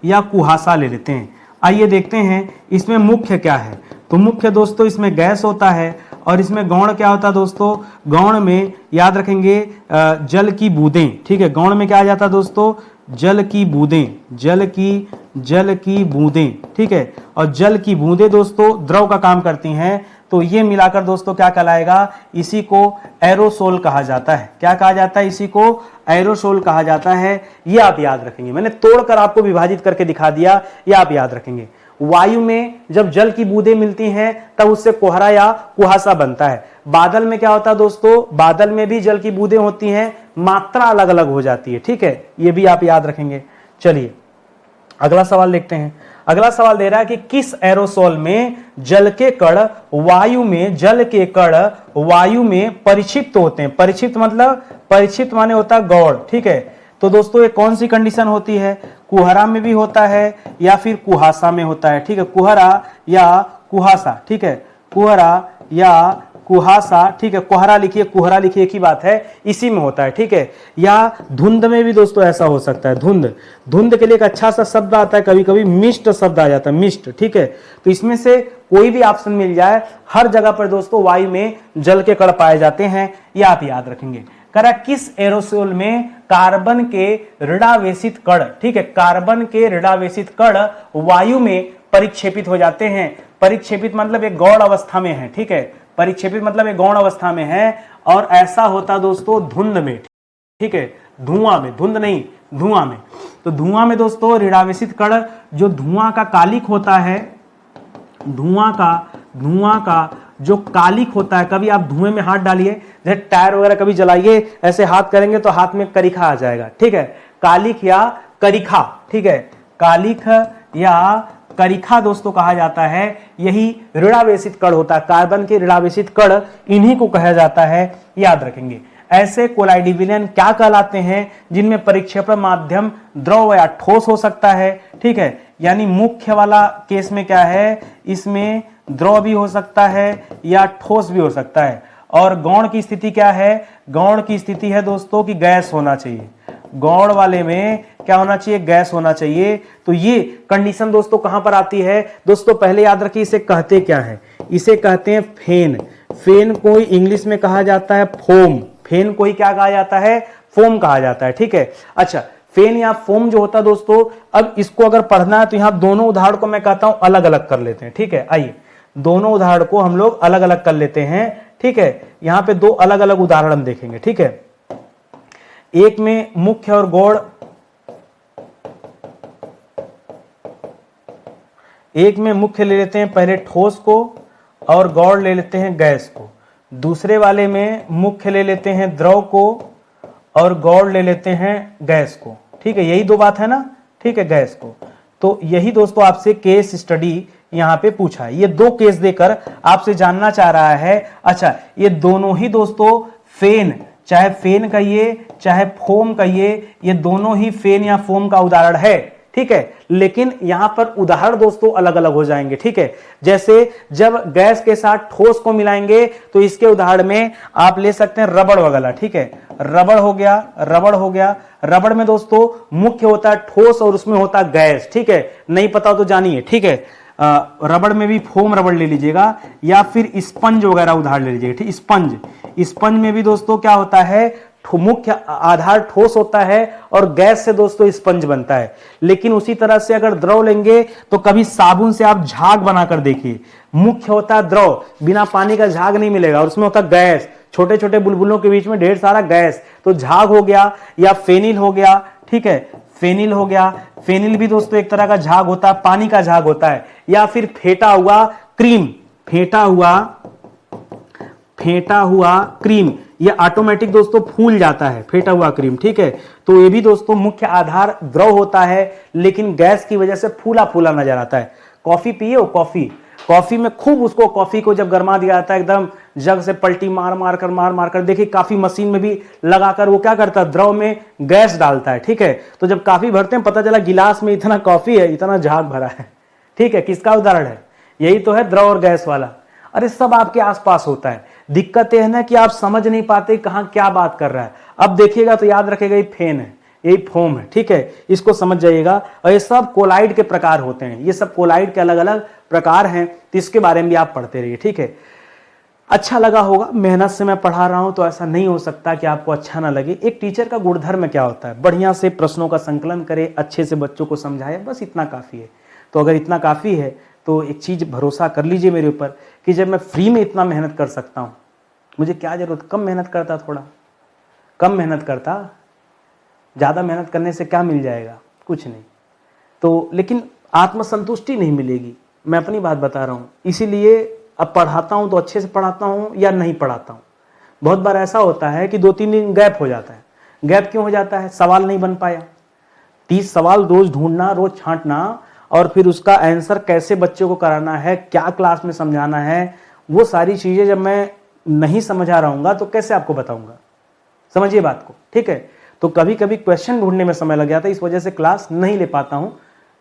या कुहासा ले लेते हैं। आइए देखते हैं इसमें मुख्य क्या है। तो मुख्य दोस्तों इसमें गैस होता है, और इसमें गौण क्या होता है दोस्तों, गौण में याद रखेंगे जल की बूंदें, ठीक है। गौण में क्या आ जाता है दोस्तों, जल की बूंदें, जल की बूंदें, ठीक है। और जल की बूंदें दोस्तों द्रव का काम करती हैं, तो ये मिलाकर दोस्तों क्या कहलाएगा, इसी को एरोसोल कहा जाता है। क्या कहा जाता है, इसी को एरोसोल कहा जाता है। ये आप याद रखेंगे, मैंने तोड़कर आपको विभाजित करके दिखा दिया, ये आप याद रखेंगे। वायु में जब जल की बूंदें मिलती हैं तब उससे कोहरा या कुहासा बनता है। बादल में क्या होता है दोस्तों, बादल में भी जल की बूंदें होती हैं, मात्रा अलग अलग हो जाती है, ठीक है, ये भी आप याद रखेंगे। चलिए अगला सवाल देखते हैं। अगला सवाल दे रहा है कि किस एरोसोल में जल के कण वायु में परिक्षिप्त होते हैं। परिक्षिप्त मतलब, परिक्षिप्त माने होता है गौड़, ठीक है। तो दोस्तों ये कौन सी कंडीशन होती है, कुहरा में भी होता है या फिर कुहासा में होता है, ठीक है। कुहरा या कुहासा, ठीक है, कुहरा या कुहासा, ठीक है। कुहरा लिखिए, कुहरा लिखिए, एक ही बात है, इसी में होता है, ठीक है। या धुंध में भी दोस्तों ऐसा हो सकता है। धुंध, धुंध के लिए एक अच्छा सा शब्द आता है, कभी कभी मिस्ट शब्द आ जाता है, मिस्ट, ठीक है। तो इसमें से कोई भी ऑप्शन मिल जाए, हर जगह पर दोस्तों वायु में जल के कण पाए जाते हैं, ये आप याद रखेंगे। करा किस एरोसोल में कार्बन के ऋणावेशित कण, ठीक है, कार्बन के ऋणावेशित कण वायु में परिक्षेपित हो जाते हैं। परिक्षेपित मतलब एक गौण अवस्था में है, ठीक है। परिक्षेपित मतलब एक गौण अवस्था में है, और ऐसा होता दोस्तों धुंध में, ठीक है, धुआं में, धुंध नहीं, धुआं में। तो धुआं में दोस्तों ऋणावेशित कण, जो धुआं का कालिक होता है, धुआं का जो कालिक होता है, कभी आप धुएं में हाथ डालिए, जैसे टायर वगैरह कभी जलाइए, ऐसे हाथ करेंगे तो हाथ में करिखा आ जाएगा, ठीक है। कालिक या करिखा, ठीक है, कालिक या करिखा दोस्तों कहा जाता है, यही ऋणावेशित कण होता है। कार्बन के ऋणावेशित कण, इन्हीं को कहा जाता है, याद रखेंगे। ऐसे कोलाइडी विलयन क्या कहलाते हैं, जिनमें परिक्षेपण माध्यम द्रव या ठोस हो सकता है, ठीक है। यानी मुख्य वाला केस में क्या है, इसमें द्रव भी हो सकता है या ठोस भी हो सकता है। और गौण की स्थिति क्या है, गौण की स्थिति है दोस्तों कि गैस होना चाहिए। गौण वाले में क्या होना चाहिए, गैस होना चाहिए। तो ये कंडीशन दोस्तों कहां पर आती है दोस्तों, पहले याद रखिए इसे कहते क्या है, इसे कहते हैं फेन। फेन को इंग्लिश में कहा जाता है फोम, फेन को ही क्या कहा जाता है, फोम कहा जाता है, ठीक है। अच्छा, फेन या फोम जो होता है दोस्तों, अब इसको अगर पढ़ना है तो यहां दोनों उदाहरण को मैं कहता हूं अलग अलग कर लेते हैं, ठीक है। आइए दोनों उदाहरण को हम लोग अलग अलग कर लेते हैं, ठीक है। यहां पे दो अलग अलग उदाहरण देखेंगे, ठीक है। एक में मुख्य और गौण, एक में मुख्य ले लेते हैं पहले ठोस को, और गौण ले लेते हैं गैस को। दूसरे वाले में मुख्य ले लेते हैं द्रव को, और गौण ले लेते हैं गैस को, ठीक है। यही दो बात है ना, ठीक है, गैस को। तो यही दोस्तों आपसे केस स्टडी यहां पे पूछा है। ये दो केस देकर आपसे जानना चाह रहा है, अच्छा ये दोनों ही दोस्तों फेन, चाहे फेन कहिए चाहे फोम कहिए, ये दोनों ही फेन या फोम का उदाहरण है, ठीक है। लेकिन यहां पर उदाहरण दोस्तों अलग अलग हो जाएंगे, ठीक है। जैसे जब गैस के साथ ठोस को मिलाएंगे तो इसके उदाहरण में आप ले सकते हैं रबड़ वगैरह, ठीक है। रबड़ हो गया, रबड़ हो गया। रबड़ में दोस्तों मुख्य होता है ठोस और उसमें होता है गैस, ठीक है। नहीं पता तो जानिए, ठीक है। रबड़ में भी फोम रबड़ ले लीजिएगा, या फिर स्पंज वगैरह उदाहरण ले लीजिएगा, ठीक। स्पंज, स्पंज में भी दोस्तों क्या होता है, मुख्य आधार ठोस होता है और गैस से दोस्तों स्पंज बनता है। लेकिन उसी तरह से अगर द्रव लेंगे तो कभी साबुन से आप झाग बनाकर देखिए, मुख्य होता है द्रव, बिना पानी का झाग नहीं मिलेगा, और उसमें होता है गैस, छोटे छोटे बुलबुलों के बीच में ढेर सारा गैस, तो झाग हो गया या फेनिल हो गया, ठीक है। फेनिल हो गया, फेनिल भी दोस्तों एक तरह का झाग होता है, पानी का झाग होता है। या फिर फेंटा हुआ क्रीम, फेंटा हुआ क्रीम, ये ऑटोमेटिक दोस्तों फूल जाता है, फेंटा हुआ क्रीम, ठीक है। तो ये भी दोस्तों मुख्य आधार द्रव होता है, लेकिन गैस की वजह से फूला फूला नजर आता है। कॉफी पिए हो, कॉफी, कॉफी में खूब उसको, कॉफी को जब गर्मा दिया जाता है एकदम जग से पलटी मार मार कर देखिए, काफी मशीन में भी लगाकर वो क्या करता है, द्रव में गैस डालता है, ठीक है। तो जब काफी भरते हैं पता चला गिलास में इतना कॉफी है, इतना झाग भरा है, ठीक है। किसका उदाहरण है, यही तो है द्रव और गैस वाला। अरे सब आपके आसपास होता है, दिक्कत यह है ना कि आप समझ नहीं पाते कहां क्या बात कर रहा है। अब देखिएगा तो याद रखेगा ये फेन है, यही फोम है, ठीक है। इसको समझ जाइएगा। और ये सब कोलाइड के प्रकार होते हैं, ये सब कोलाइड के अलग अलग प्रकार हैं, तो इसके बारे में भी आप पढ़ते रहिए, ठीक है। अच्छा लगा होगा, मेहनत से मैं पढ़ा रहा हूं तो ऐसा नहीं हो सकता कि आपको अच्छा ना लगे। एक टीचर का गुणधर्म क्या होता है, बढ़िया से प्रश्नों का संकलन करे, अच्छे से बच्चों को समझाए, बस इतना काफी है। तो अगर इतना काफी है तो एक चीज भरोसा कर लीजिए मेरे ऊपर कि जब मैं फ्री में इतना मेहनत कर सकता हूं, मुझे क्या जरूरत, कम मेहनत करता, थोड़ा कम मेहनत करता, ज्यादा मेहनत करने से क्या मिल जाएगा, कुछ नहीं। तो लेकिन आत्मसंतुष्टि नहीं मिलेगी, मैं अपनी बात बता रहा हूं। इसीलिए अब पढ़ाता हूं तो अच्छे से पढ़ाता हूं या नहीं पढ़ाता हूं। बहुत बार ऐसा होता है कि 2-3 दिन गैप हो जाता है। गैप क्यों हो जाता है, सवाल नहीं बन पाया। 30 सवाल रोज ढूंढना, रोज छांटना, और फिर उसका आंसर कैसे बच्चे को कराना है, क्या क्लास में समझाना है, वो सारी चीज़ें जब मैं नहीं समझा रहूँगा तो कैसे आपको बताऊँगा। समझिए बात को, ठीक है। तो कभी कभी क्वेश्चन ढूंढने में समय लग जाता है, इस वजह से क्लास नहीं ले पाता हूँ।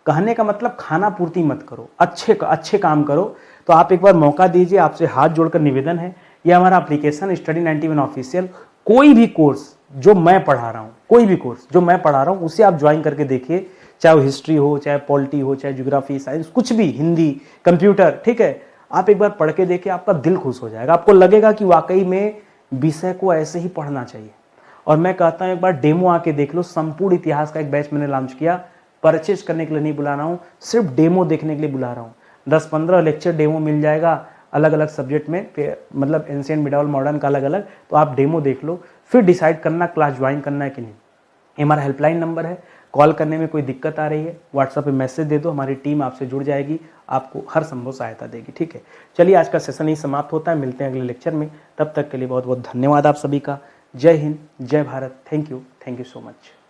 कहने का मतलब खाना पूर्ति मत करो, अच्छे काम करो। तो आप एक बार मौका दीजिए, आपसे हाथ जोड़कर निवेदन है। ये हमारा एप्लीकेशन स्टडी 91 ऑफिशियल, कोई भी कोर्स जो मैं पढ़ा रहा हूँ, कोई भी कोर्स जो मैं पढ़ा रहा हूँ उसे आप ज्वाइन करके देखिए, चाहे वो हिस्ट्री हो, चाहे पॉलिटी हो, चाहे ज्योग्राफी, साइंस, कुछ भी, हिंदी, कंप्यूटर, ठीक है। आप एक बार पढ़ के देखिए, आपका दिल खुश हो जाएगा, आपको लगेगा कि वाकई में विषय को ऐसे ही पढ़ना चाहिए। और मैं कहता हूँ एक बार डेमो आके देख लो, संपूर्ण इतिहास का एक बैच मैंने लॉन्च किया, परचेज करने के लिए नहीं बुला रहा हूँ, सिर्फ डेमो देखने के लिए बुला रहा हूँ। 10-15 लेक्चर डेमो मिल जाएगा अलग अलग सब्जेक्ट में, मतलब एंशिएंट, मिडावल, मॉडर्न का अलग अलग। तो आप डेमो देख लो, फिर डिसाइड करना क्लास ज्वाइन करना है कि नहीं। ये हमारा हेल्पलाइन नंबर है, कॉल करने में कोई दिक्कत आ रही है व्हाट्सएप पे मैसेज दे दो, हमारी टीम आपसे जुड़ जाएगी, आपको हर संभव सहायता देगी, ठीक है। चलिए आज का सेशन ही समाप्त होता है, मिलते हैं अगले लेक्चर में। तब तक के लिए बहुत बहुत धन्यवाद आप सभी का। जय हिंद, जय Bharat, thank you so much.